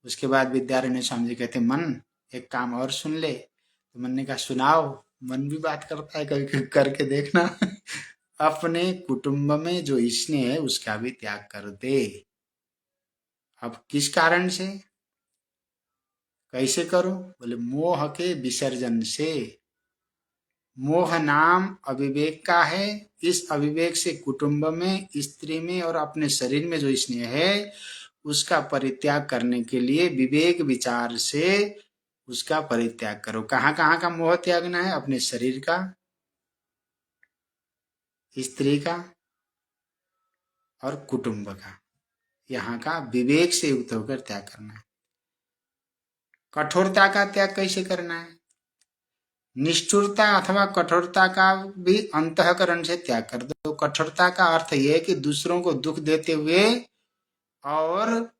उसके बाद विद्यारण्य स्वामी जी कहते, मन एक काम और सुन ले। तो मन ने कहा सुनाओ। मन भी बात करता है, करके देखना। अपने कुटुंब में जो स्नेह है उसका भी त्याग कर दे। अब किस कारण से, कैसे करो? बोले मोह के विसर्जन से। मोह नाम अविवेक का है। इस अविवेक से कुटुंब में, स्त्री में और अपने शरीर में जो स्नेह है उसका परित्याग करने के लिए विवेक विचार से उसका परित्याग करो। कहाँ कहाँ का मोह त्यागना है? अपने शरीर का, स्त्री का और कुटुंब का। यहाँ का विवेक से युक्त होकर त्याग करना है। कठोरता का त्याग कैसे करना है? निष्ठुरता अथवा कठोरता का भी अंतःकरण से त्याग कर दो। कठोरता का अर्थ यह है कि दूसरों को दुख देते हुए और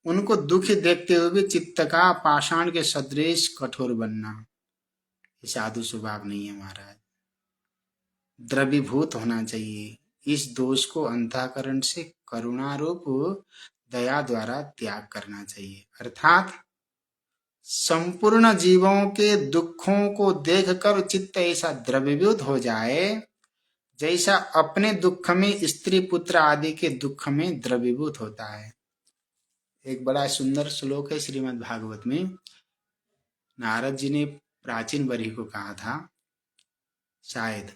उनको दुखी देखते हुए भी चित्त का पाषाण के सदृश कठोर बनना, ये साधु स्वभाव नहीं है महाराज। द्रवीभूत होना चाहिए। इस दोष को अंतःकरण से करुणा रूप दया द्वारा त्याग करना चाहिए। अर्थात संपूर्ण जीवों के दुखों को देखकर चित्त ऐसा द्रवीभूत हो जाए जैसा अपने दुख में स्त्री पुत्र आदि के दुख में द्रवीभूत होता है। एक बड़ा सुंदर श्लोक है श्रीमद् भागवत में। नारद जी ने प्राचीन बरही को कहा था शायद,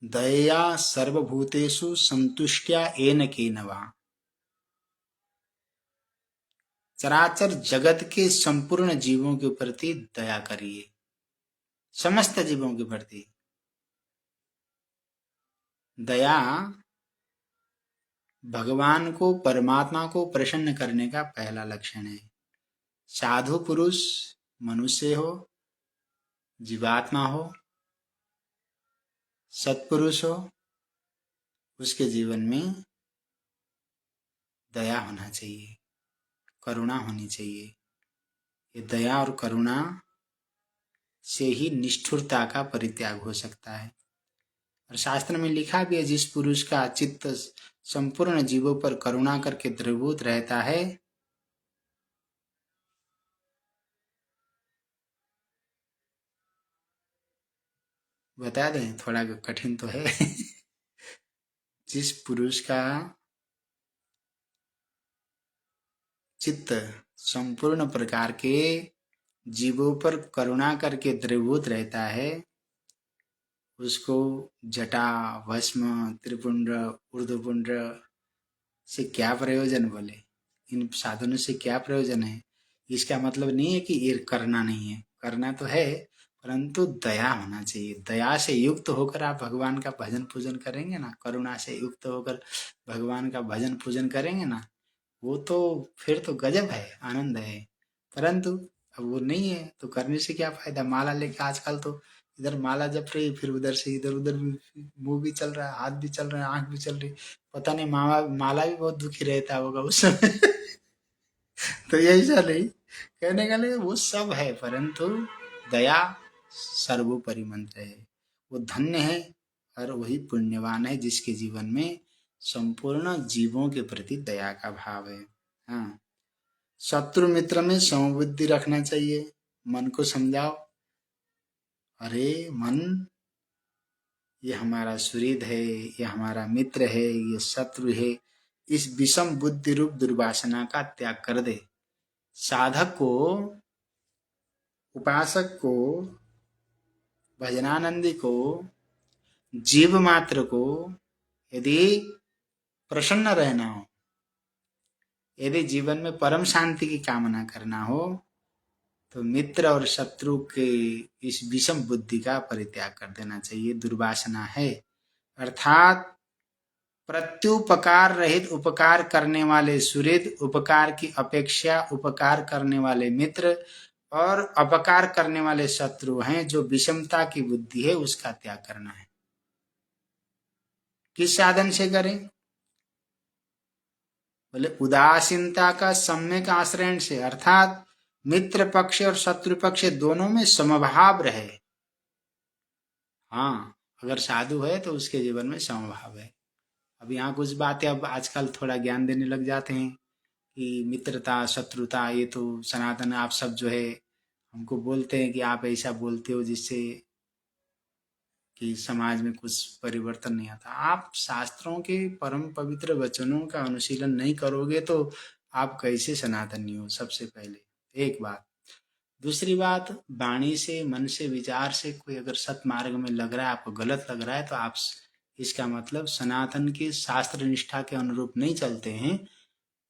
दया सर्वभूतेषु संतुष्ट्या येन केन वा। चराचर जगत के संपूर्ण जीवों के प्रति दया करिए, समस्त जीवों के प्रति। दया भगवान को, परमात्मा को प्रसन्न करने का पहला लक्षण है। साधु पुरुष मनुष्य हो, जीवात्मा हो, सत्पुरुष हो, उसके जीवन में दया होना चाहिए, करुणा होनी चाहिए। ये दया और करुणा से ही निष्ठुरता का परित्याग हो सकता है। और शास्त्र में लिखा भी है, जिस पुरुष का चित्त संपूर्ण जीवों पर करुणा करके द्रवीभूत रहता है, बता दें थोड़ा कठिन तो है जिस पुरुष का चित्त संपूर्ण प्रकार के जीवों पर करुणा करके द्रवीभूत रहता है, उसको जटा, भस्म, त्रिपुंड, ऊर्ध्वपुंड से क्या प्रयोजन? बोले इन साधनों से क्या प्रयोजन है? इसका मतलब नहीं है कि ये करना नहीं है, करना तो है, परंतु दया होना चाहिए। दया से युक्त होकर आप भगवान का भजन पूजन करेंगे ना, करुणा से युक्त होकर भगवान का भजन पूजन करेंगे ना, वो तो फिर तो गजब है, आनंद है। परंतु अब वो नहीं है तो करने से क्या फायदा? माला लेके आजकल तो इधर माला जप रही, फिर उधर से इधर उधर मुंह भी चल रहा है, हाथ भी चल रहा है, आंख भी चल रही, पता नहीं माला माला भी बहुत दुखी रहता होगा उस समय तो ये ऐसा नहीं, कहने का नहीं वो सब है, परंतु दया सर्वोपरि मंत्र है। वो धन्य है और वही पुण्यवान है जिसके जीवन में संपूर्ण जीवों के प्रति दया का भाव है। हाँ, शत्रु मित्र में समबुद्धि रखना चाहिए। मन को समझाओ, अरे मन, ये हमारा सुहृद है, ये हमारा मित्र है, ये शत्रु है। इस विषम बुद्धि रूप दुर्वासना का त्याग कर दे। साधक को, उपासक को, भजनानंदी को, जीव मात्र को यदि प्रसन्न रहना हो, यदि जीवन में परम शांति की कामना करना हो, तो मित्र और शत्रु के इस विषम बुद्धि का परित्याग कर देना चाहिए। दुर्वासना है अर्थात प्रत्युपकार रहित उपकार करने वाले सुहृद, उपकार की अपेक्षा उपकार करने वाले मित्र और अपकार करने वाले शत्रु हैं। जो विषमता की बुद्धि है उसका त्याग करना है। किस साधन से करें? बोले उदासीनता का सम्यक आश्रय से, अर्थात मित्र पक्ष और शत्रु पक्ष दोनों में समभाव रहे। हाँ, अगर साधु है तो उसके जीवन में समभाव है। अब यहाँ कुछ बातें अब आजकल थोड़ा ज्ञान देने लग जाते हैं कि मित्रता शत्रुता ये तो सनातन, आप सब जो है हमको बोलते हैं कि आप ऐसा बोलते हो जिससे कि समाज में कुछ परिवर्तन नहीं आता। आप शास्त्रों के परम पवित्र वचनों का अनुशीलन नहीं करोगे तो आप कैसे सनातनी हो, सबसे पहले एक बात। दूसरी बात, वाणी से, मन से, विचार से कोई अगर सतमार्ग में लग रहा है, आपको गलत लग रहा है, तो आप इसका मतलब सनातन के शास्त्र निष्ठा के अनुरूप नहीं चलते हैं,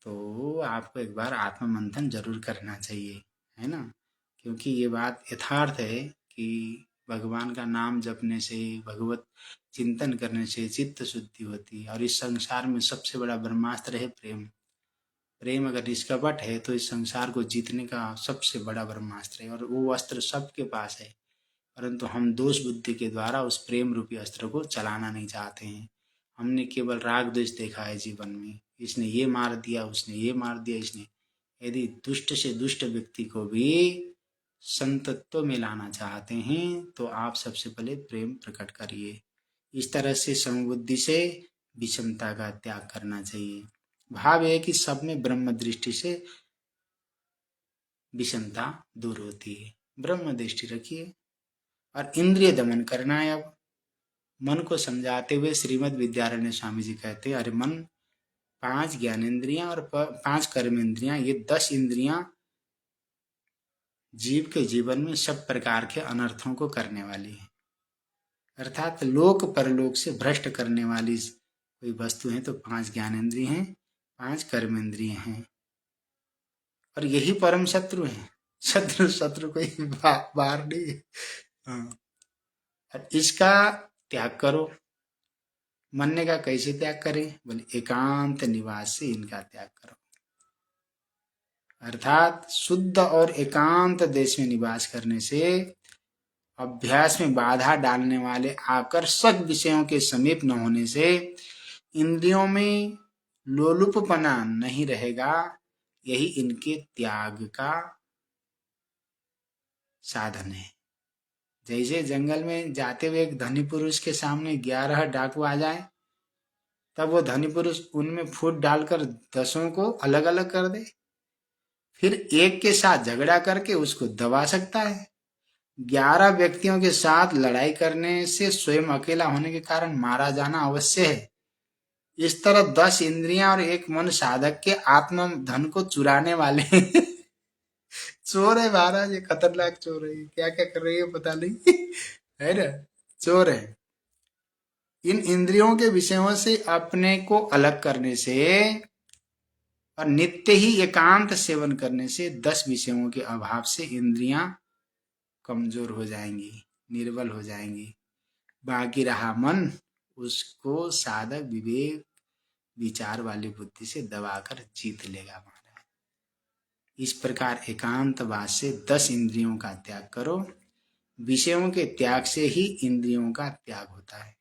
तो आपको एक बार आत्म मंथन जरूर करना चाहिए, है ना। क्योंकि ये बात यथार्थ है कि भगवान का नाम जपने से, भगवत चिंतन करने से चित्त शुद्धि होती है। और इस संसार में सबसे बड़ा ब्रह्मास्त्र है प्रेम। प्रेम अगर निष्कपट है तो इस संसार को जीतने का सबसे बड़ा ब्रह्मास्त्र है, और वो अस्त्र सबके पास है। परंतु हम दोष बुद्धि के द्वारा उस प्रेम रूपी अस्त्र को चलाना नहीं चाहते हैं। हमने केवल राग द्वेष देखा है जीवन में, इसने ये मार दिया, उसने ये मार दिया, इसने। यदि दुष्ट से दुष्ट व्यक्ति को भी संतत्व में लाना चाहते हैं तो आप सबसे पहले प्रेम प्रकट करिए। इस तरह से समबुद्धि से विषमता का त्याग करना चाहिए। भाव है कि सब में ब्रह्म दृष्टि से विषमता दूर होती है। ब्रह्म दृष्टि रखिए और इंद्रिय दमन करना है। अब मन को समझाते हुए श्रीमद् विद्यारण्य स्वामी जी कहते हैं, अरे मन, 5 ज्ञानेंद्रियां और 5 कर्मेंद्रियां, ये 10 इंद्रियां जीव के जीवन में सब प्रकार के अनर्थों को करने वाली है। अर्थात लोक परलोक से भ्रष्ट करने वाली कोई वस्तु है तो 5 ज्ञानेंद्रिय हैं, 5 कर्मेंद्रिय हैं, और यही परम शत्रु है। शत्रु कोई बाहर नहीं है। हाँ। और इसका त्याग करो। मरने का कैसे त्याग करें? बोले एकांत निवास से इनका त्याग करो। अर्थात शुद्ध और एकांत देश में निवास करने से, अभ्यास में बाधा डालने वाले आकर्षक विषयों के समीप न होने से इंद्रियों में लोलुपपना नहीं रहेगा। यही इनके त्याग का साधन है। जैसे जंगल में जाते हुए एक धनी पुरुष के सामने 11 डाकू आ जाए, तब वो धनी पुरुष उनमें फूट डालकर 10 को अलग अलग कर दे, फिर एक के साथ झगड़ा करके उसको दबा सकता है। 11 व्यक्तियों के साथ लड़ाई करने से स्वयं अकेला होने के कारण मारा जाना अवश्य है। इस तरह 10 इंद्रियां और एक मन साधक के आत्म धन को चुराने वाले चोर है महाराज, ये खतरनाक चोर है। क्या क्या कर रही है पता नहीं है ना, चोर है। इन इंद्रियों के विषयों से अपने को अलग करने से और नित्य ही एकांत सेवन करने से 10 विषयों के अभाव से इंद्रियां कमजोर हो जाएंगी, निर्बल हो जाएंगी। बाकी रहा मन, उसको साधक विवेक विचार वाली बुद्धि से दबाकर जीत लेगा महाराज। इस प्रकार एकांतवास से 10 इंद्रियों का त्याग करो। विषयों के त्याग से ही इंद्रियों का त्याग होता है।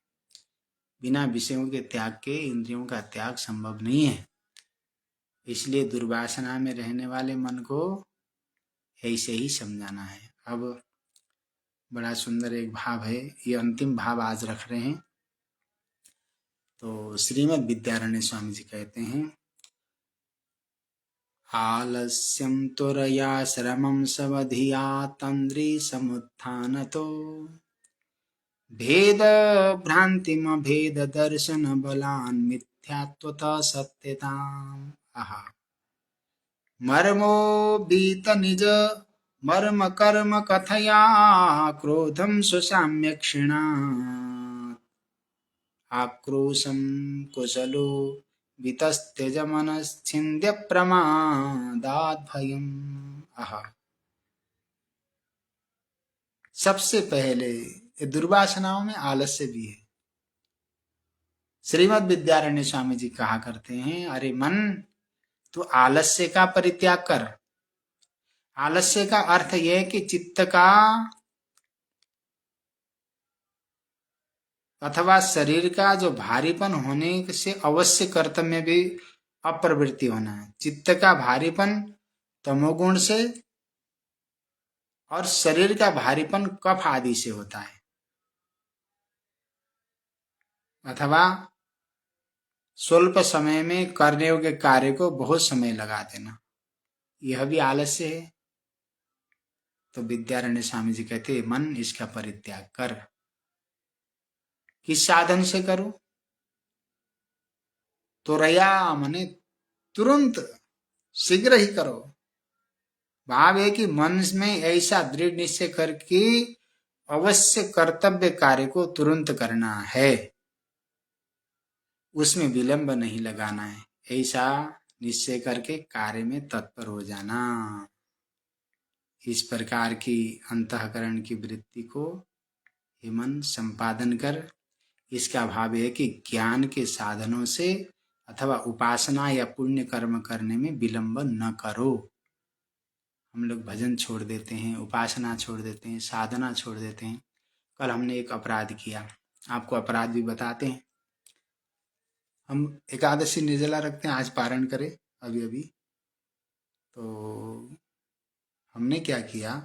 बिना विषयों के त्याग के इंद्रियों का त्याग संभव नहीं है। इसलिए दुर्वासना में रहने वाले मन को ऐसे ही समझाना है। अब बड़ा सुंदर एक भाव है, ये अंतिम भाव आज रख रहे हैं। तो श्रीमद् विद्यारण्य स्वामी जी कहते हैं, आलस्यं तुरया श्रमं सवधिया तंद्री समुत्थानतो भेद भ्रांतिम भेद दर्शन बलान् मिथ्यात्वतः सत्यताम्। आहा, मर्मो बीत निज मर्म कर्म कथया क्रोधम सुसाम्यक्षिणा आक्रोशम कुशलो वितस्त्यज मनश्छिन्द्य प्रमादात् भयम्। आहा, सबसे पहले ये दुर्वासनाओं में आलस्य भी है। श्रीमद् विद्यारण्य स्वामी जी कहा करते हैं, अरे मन, तू आलस्य का परित्याग कर। आलस्य का अर्थ यह है कि चित्त का अथवा शरीर का जो भारीपन होने से अवश्य कर्तव्य में भी अप्रवृत्ति होना है। चित्त का भारीपन तमोगुण से और शरीर का भारीपन कफ आदि से होता है। अथवा स्वल्प समय में करने योग्य कार्य को बहुत समय लगा देना, यह भी आलस्य है। तो विद्यारण्य स्वामी जी कहते हैं, मन, इसका परित्याग कर। किस साधन से करो? तो रया मने तुरंत, शीघ्र ही करो। भाव है कि मन में ऐसा दृढ़ निश्चय करके अवश्य कर्तव्य कार्य को तुरंत करना है, उसमें विलंब नहीं लगाना है। ऐसा निश्चय करके कार्य में तत्पर हो जाना। इस प्रकार की अंतःकरण की वृत्ति को हे मन संपादन कर। इसका भाव है कि ज्ञान के साधनों से अथवा उपासना या पुण्य कर्म करने में विलंब न करो। हम लोग भजन छोड़ देते हैं, उपासना छोड़ देते हैं, साधना छोड़ देते हैं। कल हमने एक अपराध किया, आपको अपराध भी बताते हैं। हम एकादशी निर्जला रखते हैं, आज पारण करें अभी अभी। तो हमने क्या किया,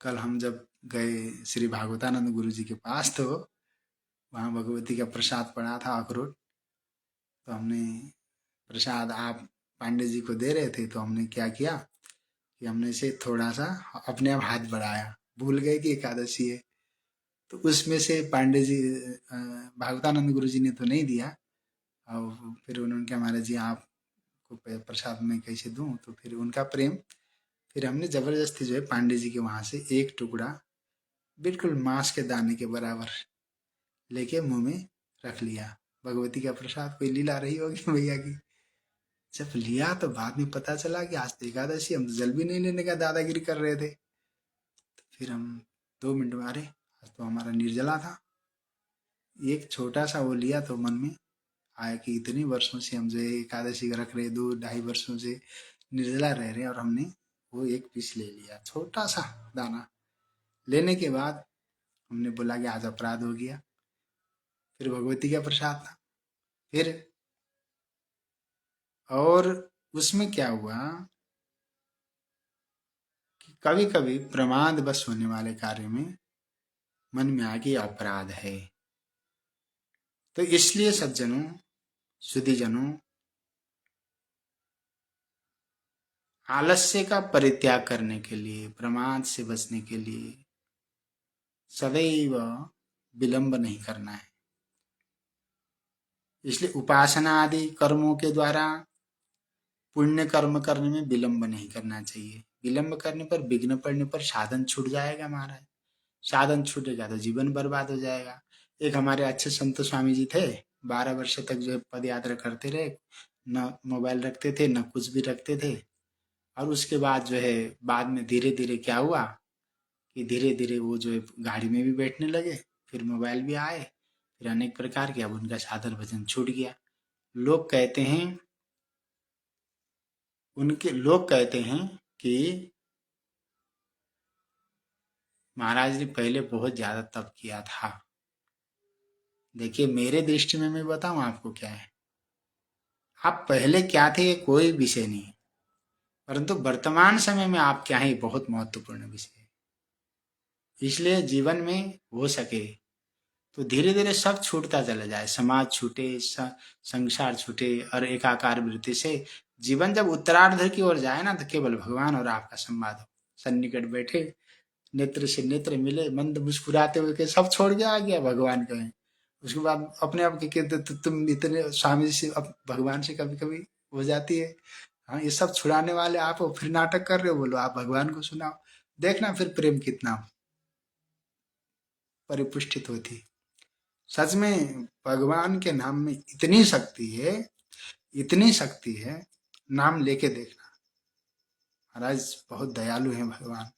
कल हम जब गए श्री भागवतानंद गुरु जी के पास, तो वहाँ भगवती का प्रसाद पड़ा था, अखरोट। तो हमने प्रसाद आप पांडे जी को दे रहे थे, तो हमने क्या किया कि हमने इसे थोड़ा सा अपने आप हाथ बढ़ाया, भूल गए कि एकादशी है। तो उसमें से पांडे जी भागवतानंद गुरु जी ने तो नहीं दिया, और फिर उन्होंने कहा महाराज जी आपको प्रसाद में कैसे दूं? तो फिर उनका प्रेम, फिर हमने जबरदस्ती जो है पांडे जी के वहां से एक टुकड़ा बिल्कुल मांस के दाने के बराबर लेके मुंह में रख लिया। भगवती का प्रसाद कोई लीला रही होगी भैया की। जब लिया तो बाद में पता चला कि आज तो एकादशी, हम तो जल भी नहीं लेने का दादागिरी कर रहे थे। तो फिर हम 2 मिनट में, अरे आज तो हमारा निर्जला था। एक छोटा सा वो लिया तो मन में आया कि इतने वर्षों से हम जो है एकादशी रख रहे, 2-2.5 वर्षों से निर्जला रह रहे, और हमने वो एक पीस ले लिया, छोटा सा दाना। लेने के बाद हमने बोला कि आज अपराध हो गया। फिर भगवती का प्रसाद था। फिर और उसमें क्या हुआ कि कभी कभी प्रमाद बस होने वाले कार्य में मन में आ गया अपराध है। तो इसलिए सज्जनों, सुधीजनों, आलस्य का परित्याग करने के लिए, प्रमाद से बचने के लिए सदैव विलंब नहीं करना है। इसलिए उपासना आदि कर्मों के द्वारा पुण्य कर्म करने में विलंब नहीं करना चाहिए। विलंब करने पर, विघ्न पड़ने पर साधन छूट जाएगा महाराज। साधन छूटेगा तो जीवन बर्बाद हो जाएगा। एक हमारे अच्छे संत स्वामी जी थे, 12 वर्ष तक जो है पद यात्रा करते रहे, न मोबाइल रखते थे न कुछ भी रखते थे। और उसके बाद जो है बाद में धीरे धीरे क्या हुआ कि धीरे धीरे वो जो है गाड़ी में भी बैठने लगे, फिर मोबाइल भी आए, फिर अनेक प्रकार के, अब उनका साधन भजन छूट गया। लोग कहते हैं, लोग कहते हैं कि महाराज ने पहले बहुत ज्यादा तप किया था। देखिए मेरे दृष्टि में मैं बताऊं आपको क्या है, आप पहले क्या थे ये कोई विषय नहीं है, परंतु वर्तमान समय में आप क्या है ये बहुत महत्वपूर्ण विषय है। इसलिए जीवन में हो सके तो धीरे धीरे सब छूटता चला जाए, समाज छूटे, संसार छूटे, और एकाकार वृत्ति से जीवन जब उत्तरार्ध की ओर जाए ना, तो केवल भगवान और आपका संवाद हो। सन्निकट बैठे, नेत्र से नेत्र मिले, मंद मुस्कुराते हुए के सब छोड़ के आ गया भगवान कहें। उसके बाद अपने आप के तुम इतने स्वामी जी से, अब भगवान से कभी कभी हो जाती है, हाँ ये सब छुड़ाने वाले आप हो, फिर नाटक कर रहे हो, बोलो आप भगवान को सुनाओ। देखना फिर प्रेम कितना परिपुष्टित होती। सच में भगवान के नाम में इतनी शक्ति है, इतनी शक्ति है, नाम लेके देखना। महाराज बहुत दयालु हैं भगवान।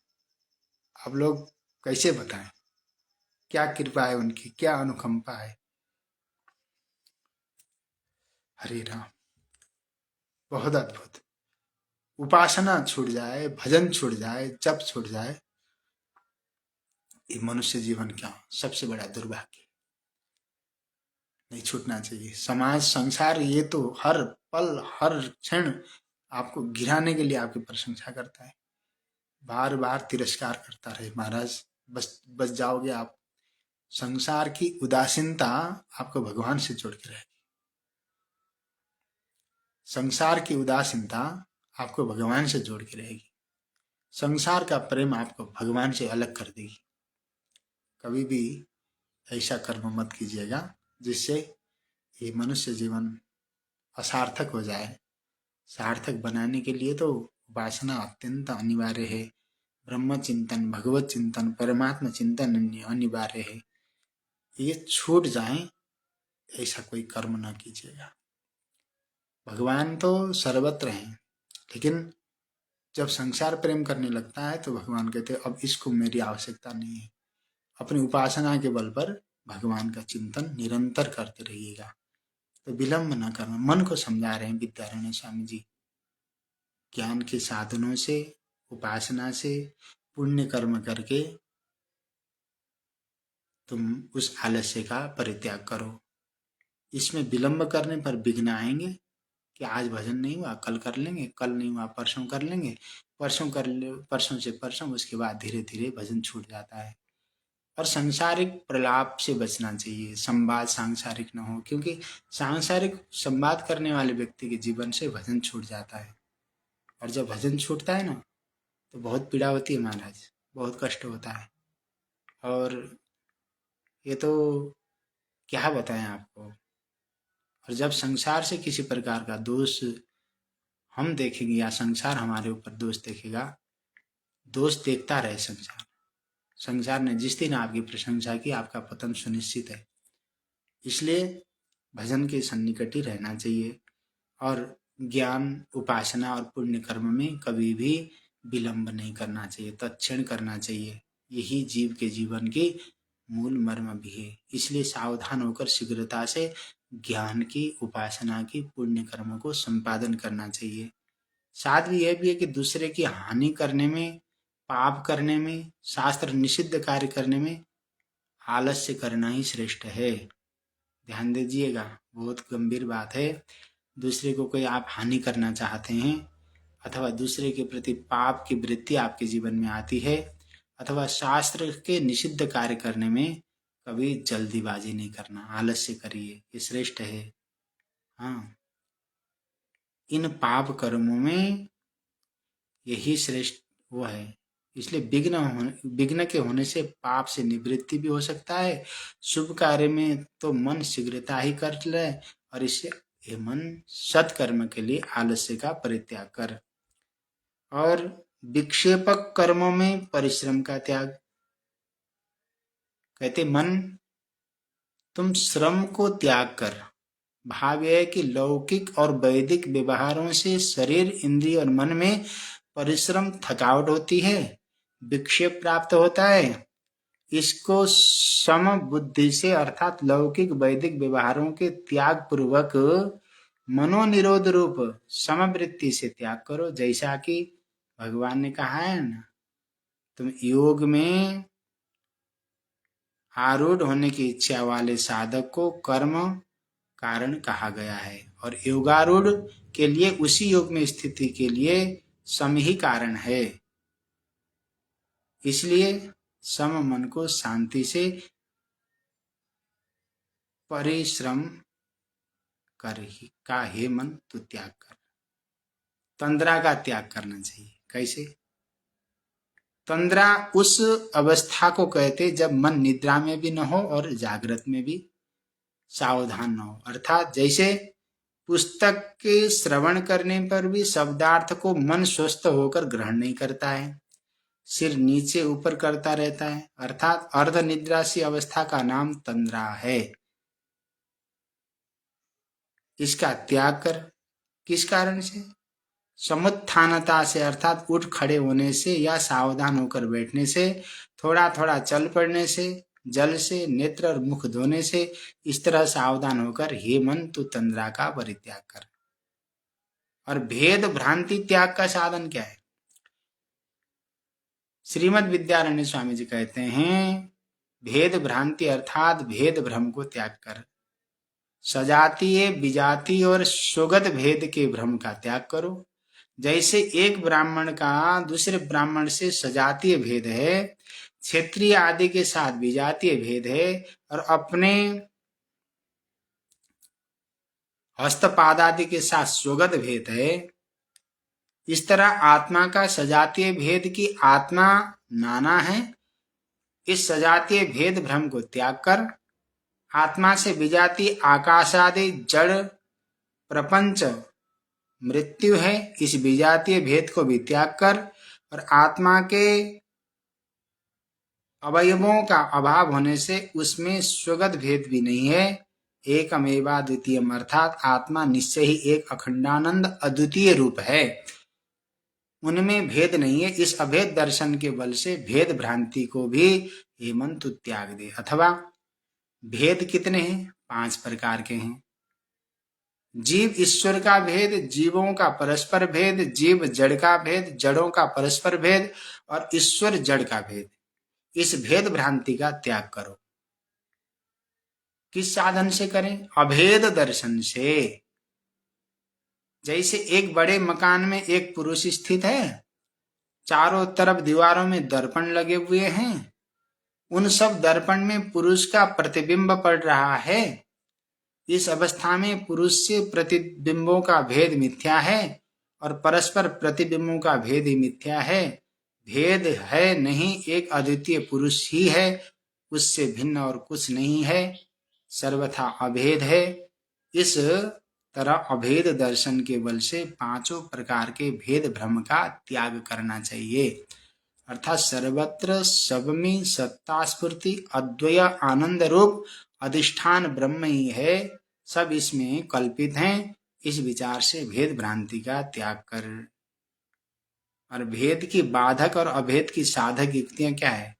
आप लोग कैसे बताएं, क्या कृपा है उनकी, क्या अनुकंपा है। हरे राम, बहुत अद्भुत। उपासना छूट जाए, भजन छूट जाए, जप छूट जाए, ये मनुष्य जीवन क्या सबसे बड़ा दुर्भाग्य। नहीं छूटना चाहिए। समाज, संसार ये तो हर पल हर क्षण आपको गिराने के लिए आपकी प्रशंसा करता है, बार बार तिरस्कार करता रहे। महाराज बस बस जाओगे आप। संसार की उदासीनता आपको भगवान से जोड़ के रहेगी। संसार की उदासीनता आपको भगवान से जोड़ के रहेगी। संसार का प्रेम आपको भगवान से अलग कर देगी। कभी भी ऐसा कर्म मत कीजिएगा जिससे ये मनुष्य जीवन असार्थक हो जाए। सार्थक बनाने के लिए तो उपासना अत्यंत अनिवार्य है। ब्रह्म चिंतन, भगवत चिंतन, परमात्मा चिंतन अनिवार्य है। ये छूट जाए ऐसा कोई कर्म ना कीजिएगा। भगवान तो सर्वत्र हैं, लेकिन जब संसार प्रेम करने लगता है तो भगवान कहते हैं अब इसको मेरी आवश्यकता नहीं है। अपनी उपासना के बल पर भगवान का चिंतन निरंतर करते रहिएगा। तो विलंब न करना, मन को समझा रहे हैं विद्यारण्य स्वामी जी। ज्ञान के साधनों से, उपासना से, पुण्य कर्म करके तुम उस आलस्य का परित्याग करो। इसमें विलंब करने पर विघ्न आएंगे कि आज भजन नहीं हुआ, कल कर लेंगे, कल नहीं हुआ परसों कर लेंगे, परसों कर ले, परसों से परसों, उसके बाद धीरे धीरे भजन छूट जाता है। और सांसारिक प्रलाप से बचना चाहिए, संवाद सांसारिक न हो, क्योंकि सांसारिक संवाद करने वाले व्यक्ति के जीवन से भजन छूट जाता है। और जब भजन छूटता है ना तो बहुत पीड़ा होती है महाराज, बहुत कष्ट होता है। और ये तो क्या बताएं आपको। और जब संसार से किसी प्रकार का दोष हम देखेंगे या संसार हमारे ऊपर दोष देखेगा, दोष देखता रहे संसार। संसार ने जिस दिन आपकी प्रशंसा की, आपका पतन सुनिश्चित है। इसलिए भजन के सन्निकट ही रहना चाहिए और ज्ञान, उपासना और पुण्य कर्म में कभी भी विलंब नहीं करना चाहिए, तत्क्षण करना चाहिए। यही जीव के जीवन की मूल मर्म भी है। इसलिए सावधान होकर शीघ्रता से ज्ञान की, उपासना की, पुण्य कर्म को संपादन करना चाहिए। साथ ही यह भी है कि दूसरे की हानि करने में, पाप करने में, शास्त्र निषिद्ध कार्य करने में आलस्य करना ही श्रेष्ठ है। ध्यान दीजिएगा, बहुत गंभीर बात है। दूसरे को कोई आप हानि करना चाहते हैं अथवा दूसरे के प्रति पाप की वृत्ति आपके जीवन में आती है अथवा शास्त्र के निषिद्ध कार्य करने में कभी जल्दीबाजी नहीं करना, आलस्य करिए, ये श्रेष्ठ है। हाँ, इन पाप कर्मों में यही श्रेष्ठ वो है। इसलिए विघ्न के होने से पाप से निवृत्ति भी हो सकता है। शुभ कार्य में तो मन शीघ्रता ही कर ले और इससे ये मन सत्कर्म के लिए आलस्य का परित्याग कर। और विक्षेपक कर्मों में परिश्रम का त्याग। कहते मन तुम श्रम को त्याग कर। भाव यह है कि लौकिक और वैदिक व्यवहारों से शरीर, इंद्रिय और मन में परिश्रम, थकावट होती है, विक्षेप प्राप्त होता है। इसको सम बुद्धि से अर्थात लौकिक वैदिक व्यवहारों के त्याग पूर्वक मनोनिरोध रूप समवृत्ति से त्याग करो। जैसा कि भगवान ने कहा है ना, तुम योग में आरूढ़ होने की इच्छा वाले साधक को कर्म कारण कहा गया है और योगारूढ़ के लिए उसी योग में स्थिति के लिए सम ही कारण है। इसलिए सम मन को शांति से परिश्रम कर ही का हे मन तू त्याग कर। तंद्रा का त्याग करना चाहिए। कैसे? तंद्रा उस अवस्था को कहते जब मन निद्रा में भी न हो और जागृत में भी सावधान न हो। अर्थात जैसे पुस्तक के श्रवण करने पर भी शब्दार्थ को मन स्वस्थ होकर ग्रहण नहीं करता है, सिर नीचे ऊपर करता रहता है, अर्थात अर्ध निद्रासी अवस्था का नाम तंद्रा है। इसका त्याग कर। किस कारण से? समुत्थानता से अर्थात उठ खड़े होने से या सावधान होकर बैठने से, थोड़ा थोड़ा चल पड़ने से, जल से नेत्र और मुख धोने से, इस तरह सावधान होकर हे मन तू तंद्रा का परित्याग कर। और भेद भ्रांति त्याग का साधन क्या है? श्रीमद् विद्यारण्य स्वामी जी कहते हैं भेद भ्रांति अर्थात भेद भ्रम को त्याग कर। सजातीय, विजातीय और स्वगत भेद के भ्रम का त्याग करो। जैसे एक ब्राह्मण का दूसरे ब्राह्मण से सजातीय भेद है, क्षेत्रीय आदि के साथ विजातीय भेद है और अपने हस्तपाद आदि के साथ स्वगत भेद है, इस तरह आत्मा का सजातीय भेद की आत्मा नाना है इस सजातीय भेद भ्रम को त्याग कर आत्मा से विजातीय आकाशादि जड़ प्रपंच मृत्यु है, इस विजातीय भेद को भी त्याग कर और आत्मा के अवयवों का अभाव होने से उसमें स्वगत भेद भी नहीं है। एकमेवा द्वितीयम अर्थात आत्मा निश्चय ही एक अखंडानंद अद्वितीय रूप है, उनमें भेद नहीं है। इस अभेद दर्शन के बल से भेद भ्रांति को भी हेमंत त्याग दे। अथवा भेद कितने हैं? 5 प्रकार के हैं। जीव ईश्वर का भेद, जीवों का परस्पर भेद, जीव जड़ का भेद, जड़ों का परस्पर भेद और ईश्वर जड़ का भेद। इस भेद भ्रांति का त्याग करो। किस साधन से करें? अभेद दर्शन से। जैसे एक बड़े मकान में एक पुरुष स्थित है, चारों तरफ दीवारों में दर्पण लगे हुए हैं, उन सब दर्पण में पुरुष का प्रतिबिंब पड़ रहा है। इस अवस्था में पुरुष से प्रतिबिंबों का भेद मिथ्या है और परस्पर प्रतिबिंबों का भेद ही मिथ्या है। भेद है नहीं, एक अद्वितीय पुरुष ही है, उससे भिन्न और कुछ नहीं है, सर्वथा अभेद है। इस तरह अभेद दर्शन के बल से 5 प्रकार के भेद भ्रम का त्याग करना चाहिए। अर्थात सर्वत्र सबमी सत्ता स्फूर्ति अद्वय आनंद रूप अधिष्ठान ब्रह्म ही है, सब इसमें कल्पित हैं। इस विचार से भेद भ्रांति का त्याग कर। और भेद की बाधक और अभेद की साधक युक्तियां क्या है?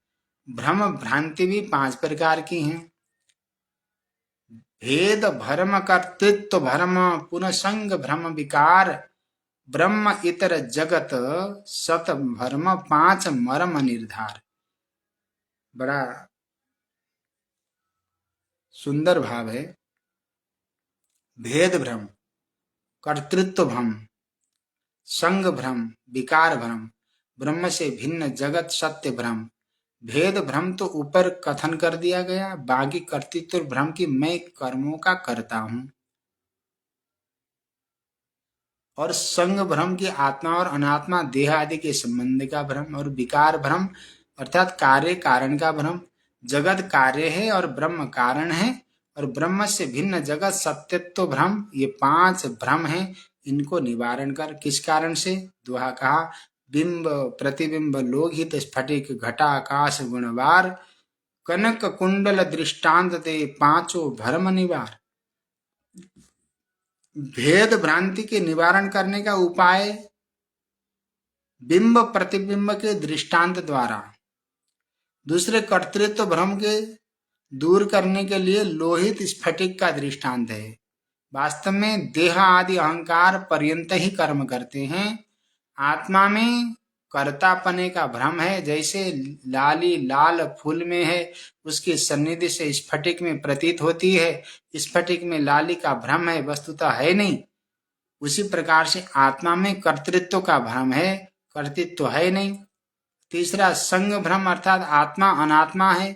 भ्रम भ्रांति भी 5 प्रकार की हैं। भेद भ्रम कर्तृत्व भ्रम पुनः संग भ्रम विकार ब्रह्म इतर जगत सत भ्रम 5 मर्म निर्धार। बड़ा सुंदर भाव है। भेद भ्रम, कर्तृत्व भ्रम, संग भ्रम, विकार भ्रम, ब्रह्म से भिन्न जगत सत्य भ्रम। भेद भ्रम तो ऊपर कथन कर दिया गया, बाकी कर्तृत्व भ्रम की मैं कर्मों का करता हूं। और संग भ्रम की आत्मा और अनात्मा देह आदि के संबंध का भ्रम। और विकार भ्रम अर्थात कार्य कारण का भ्रम। जगत कार्य है और ब्रह्म कारण है और ब्रह्म से भिन्न जगत सत्यत्व भ्रम। ये 5 भ्रम हैं, इनको निवारण कर। किस कारण से? दोहा कहा, बिंब प्रतिबिंब लोहित स्फटिक घटा आकाश गुणवार कनक कुंडल दृष्टांत दे 5 भ्रम निवार। भेद भ्रांति के निवारण करने का उपाय बिंब प्रतिबिंब के दृष्टांत द्वारा। दूसरे कर्तृत्व भ्रम के दूर करने के लिए लोहित स्फटिक का दृष्टांत है। वास्तव में देह आदि अहंकार पर्यंत ही कर्म करते हैं। आत्मा में कर्तापने का भ्रम है। जैसे लाली लाल फूल में है, उसकी सन्निधि से स्फटिक में प्रतीत होती है, स्फटिक में लाली का भ्रम है, वस्तुतः है नहीं। उसी प्रकार से आत्मा में कर्तृत्व का भ्रम है, कर्तृत्व है नहीं। तीसरा संग भ्रम अर्थात आत्मा अनात्मा है,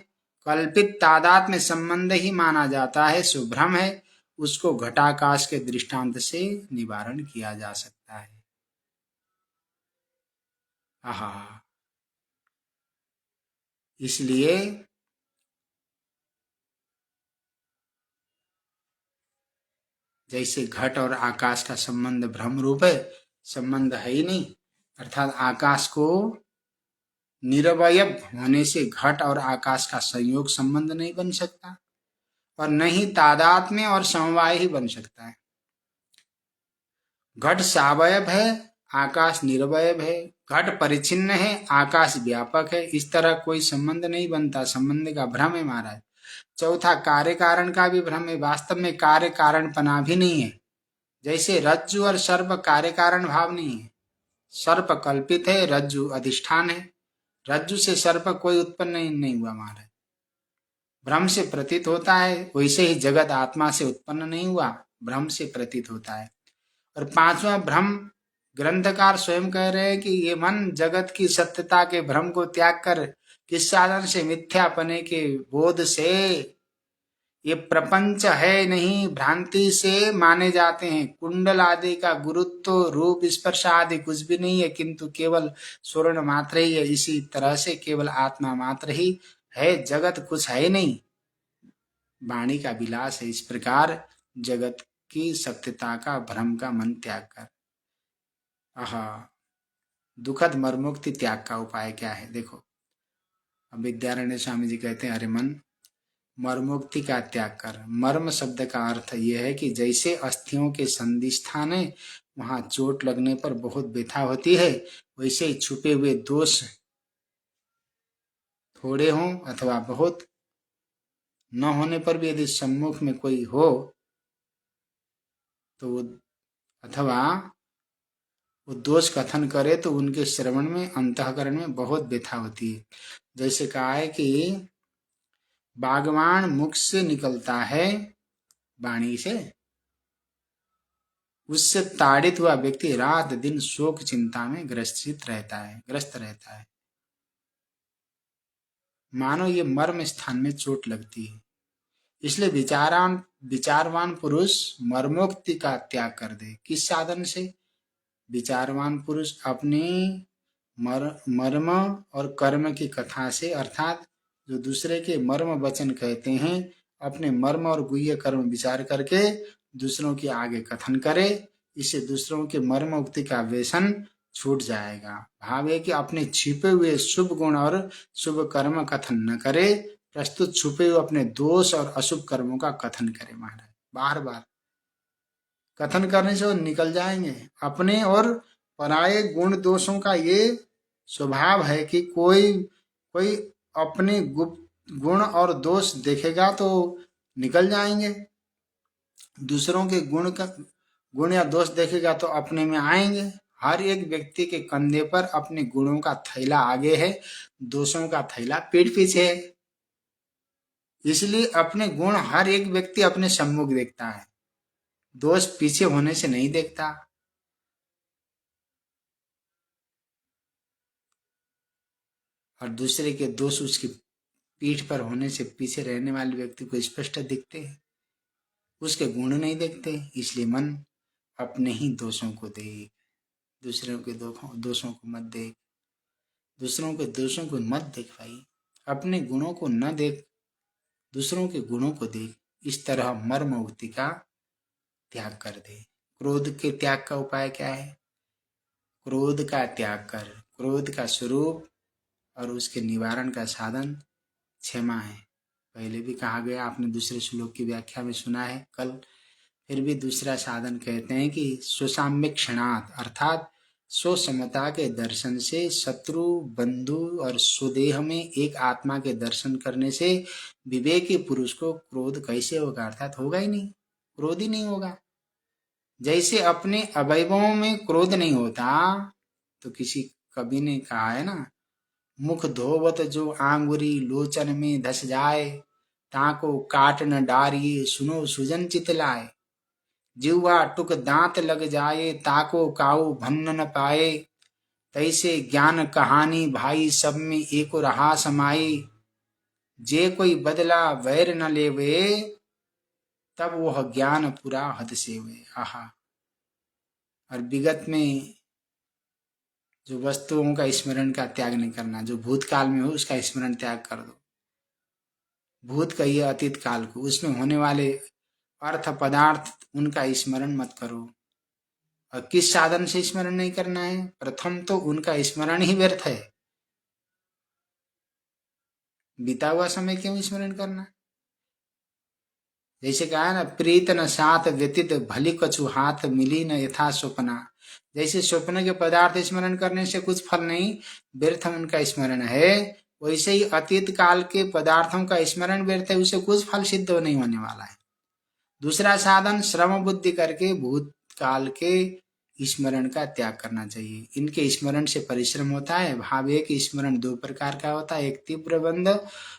कल्पित तादात्म्य संबंध ही माना जाता है, सो भ्रम है। उसको घटाकाश के दृष्टांत से निवारण किया जा सकता है। आहा, इसलिए जैसे घट और आकाश का संबंध भ्रम रूप है, संबंध है ही नहीं, अर्थात आकाश को निरवयव होने से घट और आकाश का संयोग संबंध नहीं बन सकता और न ही तादात्म्य और समवाय ही बन सकता है। घट सावयव है, आकाश निरवयव है। घट परिचिन्न है, आकाश व्यापक है। इस तरह कोई संबंध नहीं बनता, संबंध का भ्रम है महाराज। चौथा कार्य कारण का भी भ्रम है। वास्तव में कार्य कारण पना भी नहीं है। जैसे रज्जु और सर्प कार्य कारण भाव नहीं है। सर्प कल्पित है, रज्जु अधिष्ठान है। रज्जु से सर्प कोई उत्पन्न नहीं हुआ महाराज, भ्रम से प्रतीत होता है। वैसे ही जगत आत्मा से उत्पन्न नहीं हुआ, भ्रम से प्रतीत होता है। और 5वां भ्रम ग्रंथकार स्वयं कह रहे हैं कि ये मन जगत की सत्यता के भ्रम को त्याग कर किस साधन से? मिथ्यापने के बोध से। ये प्रपंच है नहीं, भ्रांति से माने जाते हैं। कुंडल आदि का गुरुत्व रूप स्पर्श आदि कुछ भी नहीं है, किंतु केवल स्वर्ण मात्र ही है। इसी तरह से केवल आत्मा मात्र ही है जगत कुछ है नहीं, वाणी का विलास है। इस प्रकार जगत की सत्यता का भ्रम का मन त्याग कर। आहा, दुखद मर्मुक्ति त्याग का उपाय क्या है? देखो, अब विद्यारण्य स्वामी जी कहते हैं, अरे मन, मर्मोक्ति का त्याग कर। मर्म शब्द का अर्थ यह है कि जैसे अस्थियों के संधिस्थान है, वहां चोट लगने पर बहुत व्यथा होती है, वैसे ही छुपे हुए दोष थोड़े हों अथवा बहुत, न होने पर भी यदि सम्मुख में कोई हो तो वो, अथवा वो दोष कथन करे तो उनके श्रवण में, अंतःकरण में बहुत व्यथा होती है। जैसे कहा है कि बागवान मुख से निकलता है वाणी से, उससे ताड़ित हुआ व्यक्ति रात दिन शोक चिंता में ग्रस्त रहता है। मानो ये मर्म स्थान में चोट लगती है। इसलिए विचारवान पुरुष मर्मोक्ति का त्याग कर दे। किस साधन से? विचारवान पुरुष अपनी मर्म और कर्म की कथा से, अर्थात जो दूसरे के मर्म वचन कहते हैं, अपने मर्म और गुह्य कर्म विचार करके दूसरों के आगे कथन करे। इससे दूसरों के मर्म उक्ति का व्यसन छूट जाएगा। भाव है कि अपने छिपे हुए शुभ गुण और शुभ कर्म कथन न करे, प्रस्तुत छुपे हुए अपने दोष और अशुभ कर्मों का कथन करे। महाराज, बार बार कथन करने से वो निकल जाएंगे। अपने और पराये गुण दोषों का ये स्वभाव है कि कोई कोई अपने गुप्त गुण और दोष देखेगा तो निकल जाएंगे, दूसरों के गुण या दोष देखेगा तो अपने में आएंगे। हर एक व्यक्ति के कंधे पर अपने गुणों का थैला आगे है, दोषों का थैला पीठ पीछे है। इसलिए अपने गुण हर एक व्यक्ति अपने सम्मुख देखता है, दोष पीछे होने से नहीं देखता। और दूसरे के दोष उसकी पीठ पर होने से पीछे रहने वाले व्यक्ति को स्पष्ट दिखते हैं, उसके गुण नहीं देखते। इसलिए मन अपने ही दोषों को देख, दूसरों के दोषों को मत देख। दूसरों के दोषों को मत देख भाई, अपने गुणों को न देख, दूसरों के गुणों को देख। इस तरह मर्म उक्ति का त्याग कर दे। क्रोध के त्याग का उपाय क्या है? क्रोध का त्याग कर। क्रोध का स्वरूप और उसके निवारण का साधन क्षमा है। पहले भी कहा गया, आपने दूसरे श्लोक की व्याख्या में सुना है कल। फिर भी दूसरा साधन कहते हैं कि स्वसाम्य क्षणात, अर्थात स्वसमता के दर्शन से, शत्रु बंधु और स्वदेह में एक आत्मा के दर्शन करने से विवेकी पुरुष को क्रोध कैसे होगा? अर्थात होगा ही नहीं, क्रोध ही नहीं होगा। जैसे अपने अवयवों में क्रोध नहीं होता, तो किसी कवि ने कहा है ना, मुख धोवत जो आंगुरी लोचन में धस जाए, ताको काट न डारिये सुनो सुजन चितलाए। जिह्वा टुक दांत लग जाए, ताको काऊ भन्न न पाए। तैसे ज्ञान कहानी भाई सब में एक रहा समाई। जे कोई बदला वैर न लेवे, तब वह ज्ञान पूरा हद सेवे। आहा। और विगत में जो वस्तुओं का स्मरण का त्याग नहीं करना, जो भूतकाल में हो उसका स्मरण त्याग कर दो। भूत कहिए अतीत काल को, उसमें होने वाले अर्थ पदार्थ उनका स्मरण मत करो। और किस साधन से स्मरण नहीं करना है? प्रथम तो उनका स्मरण ही व्यर्थ है, बीता हुआ समय क्यों स्मरण करना? जैसे कहा है ना, प्रीत न साथ व्यतीत भली कछु हाथ मिली न यथा स्वप्ना। जैसे स्वप्न के पदार्थ स्मरण करने से कुछ फल नहीं, व्यर्थ उनका स्मरण है, वैसे ही अतीत काल के पदार्थों का स्मरण व्यर्थ है, उसे कुछ फल सिद्ध नहीं होने वाला है। दूसरा साधन श्रम बुद्धि करके भूतकाल के स्मरण का त्याग करना चाहिए। इनके स्मरण से परिश्रम होता है। भाव एक स्मरण दो प्रकार का होता है, एक तीव्र बंध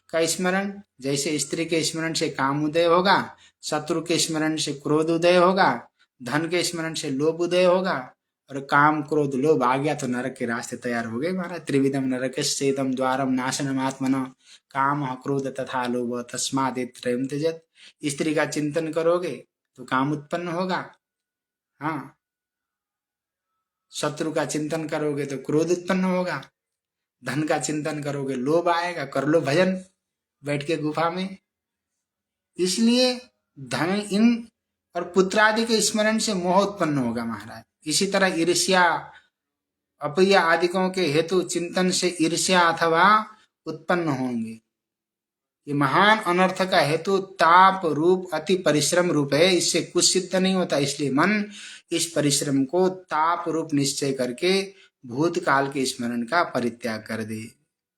का स्मरण, जैसे स्त्री के स्मरण से काम उदय होगा, शत्रु के स्मरण से क्रोध उदय होगा, धन के स्मरण से लोभ उदय होगा, और काम क्रोध लोभ आ गया तो नरक के रास्ते तैयार हो गए। महाराज, त्रिविधम नरकस्येदम द्वारम नाशनम आत्मना काम क्रोध तथा लोभ तस्मादेत्रयम् त्यजत। स्त्री का चिंतन करोगे तो काम उत्पन्न होगा, हाँ। शत्रु का चिंतन करोगे तो क्रोध उत्पन्न होगा, धन का चिंतन करोगे लोभ आएगा, कर लो भजन। बैठ के गुफा में। इसलिए धन इन और पुत्रादि के स्मरण से मोह उत्पन्न होगा महाराज। इसी तरह ईर्ष्या अप्रिय आदिकों के हेतु चिंतन से ईर्ष्या अथवा उत्पन्न होंगे। ये महान अनर्थ का हेतु ताप रूप अति परिश्रम रूप है, इससे कुछ सिद्ध नहीं होता। इसलिए मन इस परिश्रम को ताप रूप निश्चय करके भूतकाल के स्मरण का परित्याग कर दे,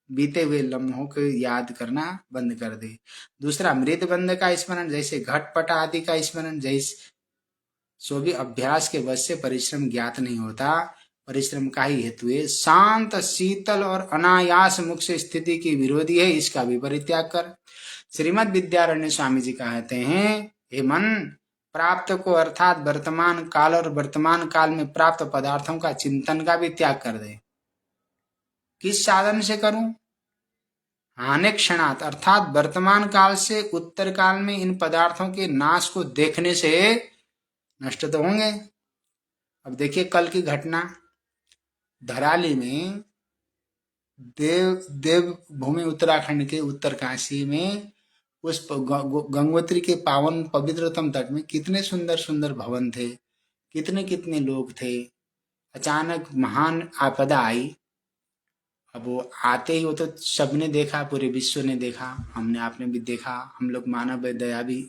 बीते हुए लम्हों को याद करना बंद कर दे। दूसरा मृत बंध का स्मरण, जैसे घटपट आदि का स्मरण, जैसे सो भी अभ्यास के वश से परिश्रम ज्ञात नहीं होता, परिश्रम का ही हेतु है। शांत शीतल और अनायास मुख से स्थिति की विरोधी है, इसका भी परित्याग कर। श्रीमद विद्यारण्य स्वामी जी कहते हैं, हे मन, प्राप्त को अर्थात वर्तमान काल और वर्तमान काल में प्राप्त पदार्थों का चिंतन का भी त्याग कर दे। किस साधन से करूं? हानि क्षणात अर्थात वर्तमान काल से उत्तर काल में इन पदार्थों के नाश को देखने से नष्ट तो होंगे। अब देखिए कल की घटना, धराली में देव भूमि उत्तराखंड के उत्तरकाशी में उस गंगोत्री के पावन पवित्रतम तट में कितने सुंदर सुंदर भवन थे, कितने कितने लोग थे। अचानक महान आपदा आई। अब वो आते ही वो तो सबने देखा, पूरे विश्व ने देखा, हमने आपने भी देखा, हम लोग मानव दया भी,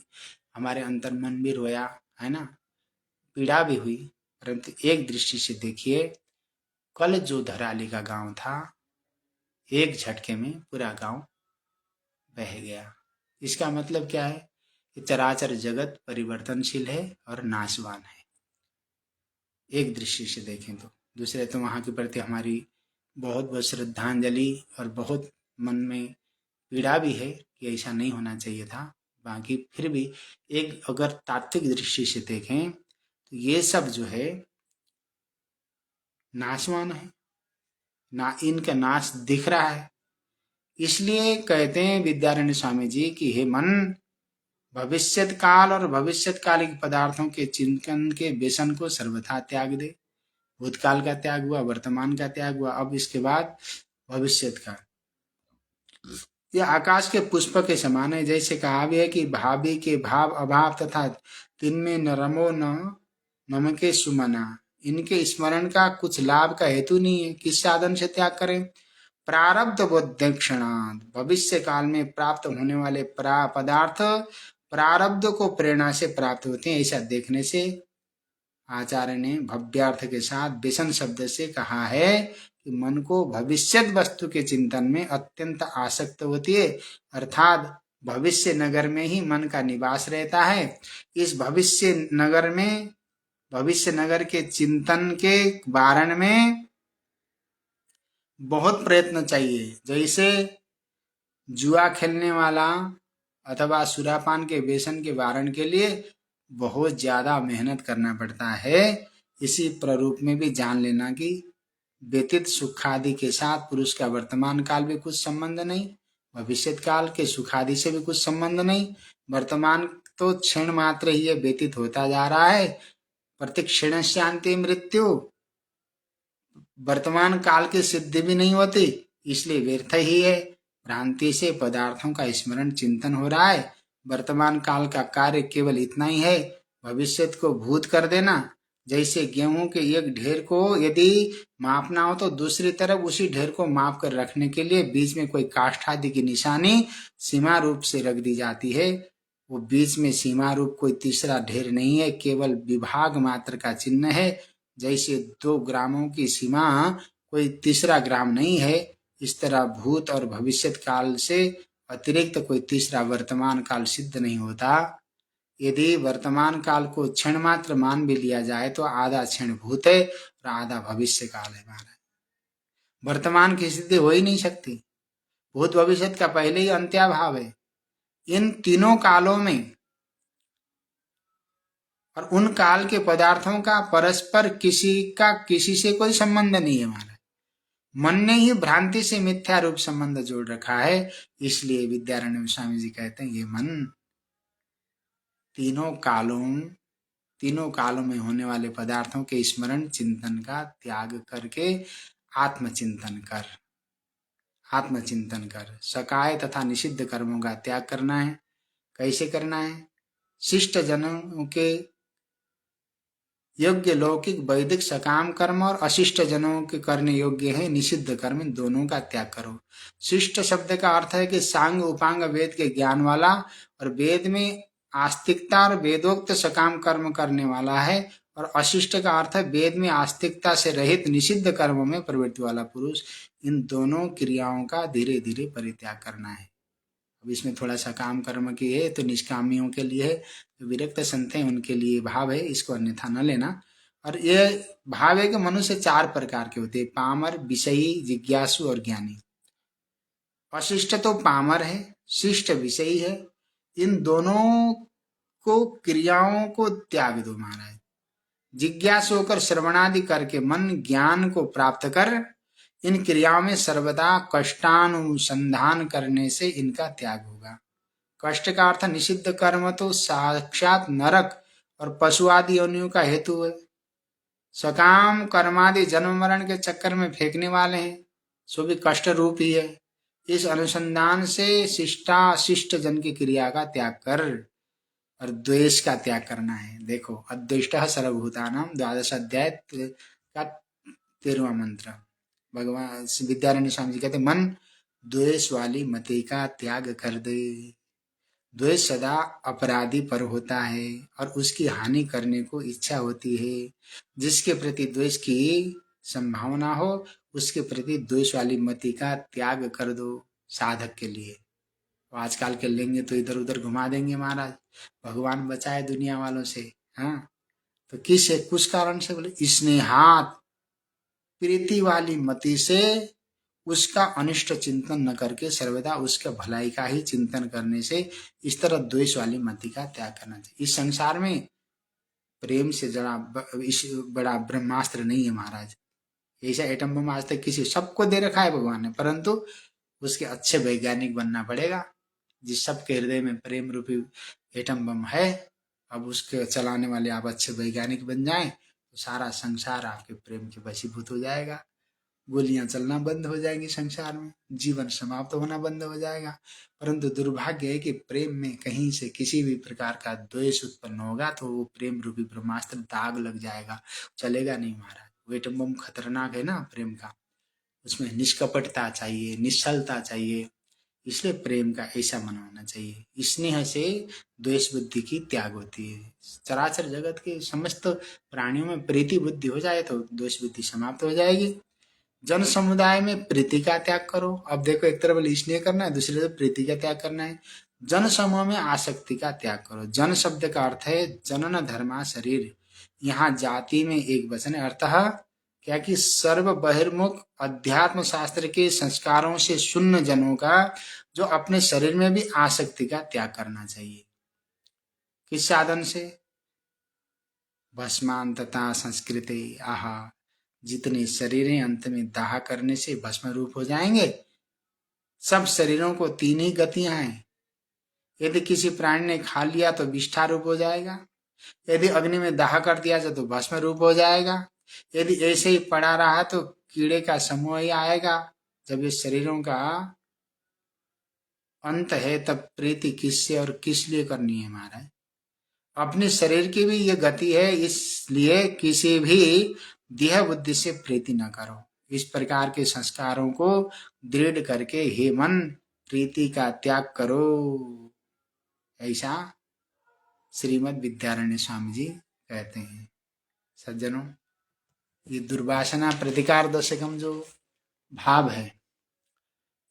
हमारे अंतर मन भी रोया, है ना, पीड़ा भी हुई। परंतु एक दृष्टि से देखिए, कल जो धराली का गांव था, एक झटके में पूरा गांव बह गया। इसका मतलब क्या है? कि चराचर जगत परिवर्तनशील है और नाशवान है, एक दृष्टि से देखें तो। दूसरे तो वहां के प्रति हमारी बहुत बहुत श्रद्धांजलि और बहुत मन में पीड़ा भी है कि ऐसा नहीं होना चाहिए था। बाकी फिर भी एक अगर तात्विक दृष्टि से देखें तो ये सब जो है नाशवान है, ना इनका नाश दिख रहा है। इसलिए कहते हैं विद्यारण्य स्वामी जी कि हे मन, भविष्यत काल और भविष्यतकालिक पदार्थों के चिंतन के व्यसन को सर्वथा त्याग दे। भूतकाल का त्याग हुआ, वर्तमान का त्याग हुआ, अब इसके बाद भविष्यत का। यह आकाश के पुष्प के समान है, जैसे कहा भी है कि भावी के भाव अभाव तथा तिनमें न रमो न नमके सुमना। इनके स्मरण का कुछ लाभ का हेतु नहीं है, किस साधन से त्याग करें? प्रारब्ध बोध्यक्षणात्, भविष्य काल में प्राप्त होने वाले पदार्थ प्रारब्ध को प्रेरणा से प्राप्त होते हैं, ऐसा देखने से आचार्य ने भव्यार्थ के साथ व्यसन शब्द से कहा है कि मन को भविष्यत वस्तु के चिंतन में अत्यंत आसक्त होती है, अर्थात भविष्य नगर में ही मन का निवास रहता है। इस भविष्य नगर के चिंतन के वारण में बहुत प्रयत्न चाहिए। जैसे जुआ खेलने वाला अथवा सुरापान के व्यसन के वारण के लिए बहुत ज्यादा मेहनत करना पड़ता है। इसी प्ररूप में भी जान लेना कि व्यतीत सुखादि के साथ पुरुष का वर्तमान काल भी कुछ संबंध नहीं, भविष्यत काल के सुखादि से भी कुछ संबंध नहीं। वर्तमान तो क्षण मात्र ही ये व्यतीत होता जा रहा है, प्रति क्षण शांति मृत्यु, वर्तमान काल की सिद्धि भी नहीं होती, इसलिए व्यर्थ ही है। भ्रांति से पदार्थों का स्मरण चिंतन हो रहा है। वर्तमान काल का कार्य केवल इतना ही है, भविष्यत को भूत कर देना। जैसे गेहूं के एक ढेर को यदि मापना हो तो दूसरी तरफ उसी ढेर को माप कर रखने के लिए बीच में कोई काष्ठ आदि की निशानी सीमा रूप से रख दी जाती है। वो बीच में सीमा रूप कोई तीसरा ढेर नहीं है, केवल विभाग मात्र का चिन्ह है। जैसे 2 ग्रामों की सीमा कोई तीसरा ग्राम नहीं है, इस तरह भूत और भविष्यत काल से अतिरिक्त कोई तीसरा वर्तमान काल सिद्ध नहीं होता। यदि वर्तमान काल को क्षण मात्र मान भी लिया जाए तो आधा क्षण भूत है और आधा भविष्य काल है महाराज। वर्तमान की सिद्धि हो ही नहीं सकती, भूत भविष्यत का पहले ही अंत्याभाव है। इन तीनों कालों में और उन काल के पदार्थों का परस्पर किसी से कोई संबंध नहीं है महाराज। मन ने ही भ्रांति से मिथ्या रूप संबंध जोड़ रखा है। इसलिए विद्यारण्य स्वामी जी कहते हैं, ये मन तीनों कालों में होने वाले पदार्थों के स्मरण चिंतन का त्याग करके आत्मचिंतन कर। आत्मचिंतन कर। सकाय तथा निषिद्ध कर्मों का त्याग करना है। कैसे करना है? शिष्ट जनों के योग्य लौकिक वैदिक सकाम कर्म और अशिष्ट जनों के करने योग्य है निषिद्ध कर्म, इन दोनों का त्याग करो। शिष्ट शब्द का अर्थ है कि सांग उपांग वेद के ज्ञान वाला और वेद में आस्तिकता और वेदोक्त सकाम कर्म करने वाला है। और अशिष्ट का अर्थ है वेद में आस्तिकता से रहित निषिद्ध कर्मों में प्रवृत्ति वाला पुरुष। इन दोनों क्रियाओं का धीरे धीरे परित्याग करना है। अब इसमें थोड़ा सा काम कर्म की है तो निष्कामियों के लिए है, जो विरक्त संत हैं उनके लिए भाव है, इसको अन्यथा न लेना। और ये भाव है कि मनुष्य चार प्रकार के होते हैं, पामर, विषयी, जिज्ञासु और ज्ञानी। अशिष्ट तो पामर है, शिष्ट विषयी है। इन दोनों को क्रियाओं को त्याग दो महाराज। जिज्ञासु होकर श्रवणादि करके मन ज्ञान को प्राप्त कर इन क्रियाओं में सर्वदा कष्टानुसंधान करने से इनका त्याग होगा। कष्ट का अर्थ निषिद्ध कर्म तो साक्षात नरक और पशु आदि योनियों का हेतु है। सकाम कर्मादि जन्म मरण के चक्कर में फेंकने वाले हैं, सो भी कष्ट रूप ही है। इस अनुसंधान से शिष्ट जन की क्रिया का त्याग कर और द्वेष का त्याग करना है। देखो, अद्वेष्ट सर्वभूतानां, द्वादश अध्याय का 13वां मंत्र। भगवान विद्यारण्य स्वामी जी कहते, मन द्वेष वाली मति का त्याग कर दे। द्वेष सदा अपराधी पर होता है और उसकी हानि करने को इच्छा होती है। जिसके प्रति द्वेष की संभावना हो उसके प्रति द्वेष वाली मति का त्याग कर दो साधक के लिए। तो आजकल के लेंगे तो इधर उधर घुमा देंगे महाराज, भगवान बचाए दुनिया वालों से। हाँ, तो किस है, कुछ कारण से बोले स्नेहात, प्रीति वाली मति से उसका अनिष्ट चिंतन न करके सर्वदा उसके भलाई का ही चिंतन करने से इस तरह द्वेष वाली मति का त्याग करना चाहिए। इस संसार में प्रेम से जरा बड़ा ब्रह्मास्त्र नहीं है महाराज। ऐसा एटम बम आज तक किसी, सबको दे रखा है भगवान ने, परंतु उसके अच्छे वैज्ञानिक बनना पड़ेगा। जिस सबके हृदय में प्रेम रूपी एटम बम है, अब उसके चलाने वाले आप अच्छे वैज्ञानिक बन जाएं तो सारा संसार आपके प्रेम के वशीभूत हो जाएगा। गोलियां चलना बंद हो जाएंगी संसार में, जीवन समाप्त होना बंद हो जाएगा। परंतु दुर्भाग्य है कि प्रेम में कहीं से किसी भी प्रकार का द्वेष उत्पन्न होगा तो वो प्रेम रूपी ब्रह्मास्त्र दाग लग जाएगा, चलेगा नहीं महाराज। वो एटम बम खतरनाक है ना प्रेम का, उसमें निष्कपटता चाहिए, निश्चलता चाहिए। इसलिए प्रेम का ऐसा मन होना चाहिए। स्नेह से द्वेष बुद्धि की त्याग होती है। चराचर जगत के समस्त प्राणियों में प्रीति बुद्धि हो जाए तो द्वेष बुद्धि समाप्त हो जाएगी। जन समुदाय में प्रीति का त्याग करो। अब देखो, एक तरफ स्नेह करना है, दूसरी तरफ प्रीति का त्याग करना है। जन समूह में आसक्ति का त्याग करो। जन शब्द का अर्थ है जनन धर्मा शरीर, यहाँ जाति में एक वचन है। अर्थः क्या कि सर्व बहिर्मुख अध्यात्म शास्त्र के संस्कारों से शून्य जनों का जो अपने शरीर में भी आसक्ति का त्याग करना चाहिए। किस साधन से? भस्मांतता संस्कृते आहा, जितने शरीरें अंत में दाह करने से भस्म रूप हो जाएंगे। सब शरीरों को तीन ही गतियां हैं। यदि किसी प्राणी ने खा लिया तो विष्ठा रूप हो जाएगा, यदि अग्नि में दाह कर दिया जाए तो भस्म रूप हो जाएगा, यदि ऐसे ही पड़ा रहा तो कीड़े का समूह ही आएगा। जब ये शरीरों का अंत है तब प्रीति किससे और किस लिए करनी है महाराज? अपने शरीर की भी ये गति है, इसलिए किसी भी देह बुद्धि से प्रीति न करो। इस प्रकार के संस्कारों को दृढ़ करके हे मन प्रीति का त्याग करो, ऐसा श्रीमद् विद्यारण्य स्वामी जी कहते हैं। सज्जनों, ये दुर्वासना प्रतिकार दशकम जो भाव है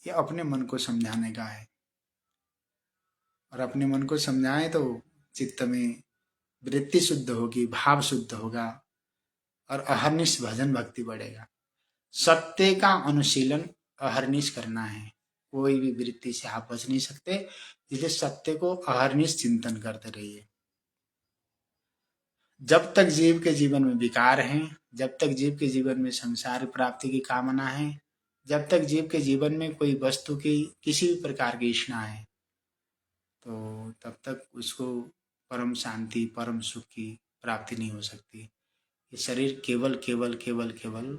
ये अपने मन को समझाने का है, और अपने मन को समझाएं तो चित्त में वृत्ति शुद्ध होगी, भाव शुद्ध होगा और अहर्निश भजन भक्ति बढ़ेगा। सत्य का अनुशीलन अहर्निश करना है, कोई भी वृत्ति से आप बच नहीं सकते। इसलिए सत्य को अहर्निश चिंतन करते रहिए। जब तक जीव के जीवन में विकार हैं, जब तक जीव के जीवन में संसार प्राप्ति की कामना है, जब तक जीव के जीवन में कोई वस्तु की किसी भी प्रकार की इच्छा है, तो तब तक उसको परम शांति परम सुख की प्राप्ति नहीं हो सकती। ये शरीर केवल केवल केवल केवल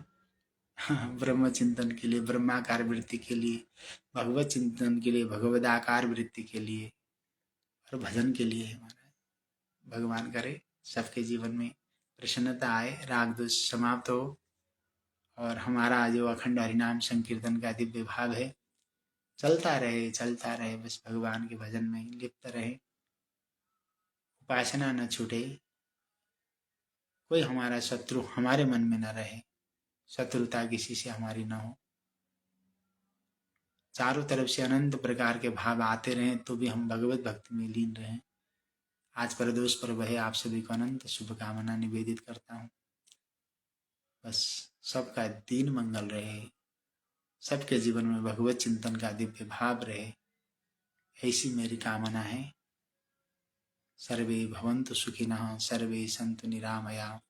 ब्रह्म चिंतन के लिए ब्रह्माकार वृत्ति के लिए, भगवत चिंतन के लिए भगवदाकार वृत्ति के लिए और भजन के लिए है महाराज। भगवान करे सबके जीवन में प्रसन्नता आए, राग द्वेष समाप्त हो और हमारा जो अखंड हरिनाम संकीर्तन का दिव्य भाव है चलता रहे, बस भगवान के भजन में लिप्त रहे, उपासना न छूटे, कोई हमारा शत्रु हमारे मन में न रहे, शत्रुता किसी से हमारी न हो, चारों तरफ से अनंत प्रकार के भाव आते रहें तो भी हम भगवत भक्ति में लीन रहें। आज प्रदोष पर्व है, आप सभी को अनंत शुभकामना निवेदित करता हूँ। बस सबका दीन मंगल रहे, सबके जीवन में भगवत चिंतन का दिव्य भाव रहे, ऐसी मेरी कामना है। सर्वे भवन्तु सुखिनः, सर्वे सन्तु निरामया,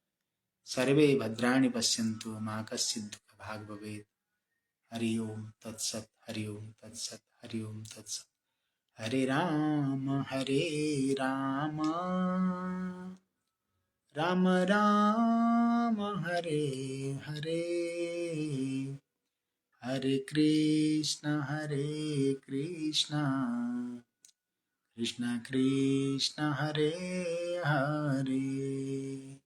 सर्वे भद्राणि पश्यन्तु, मा कश्चित् दुःखभाग् भवेत्। हरि ओम तत्सत्, हरि ओम तत्सत्, हरि ओम तत्सत्। हरे राम राम राम हरे हरे, हरे कृष्ण कृष्ण कृष्ण हरे हरे।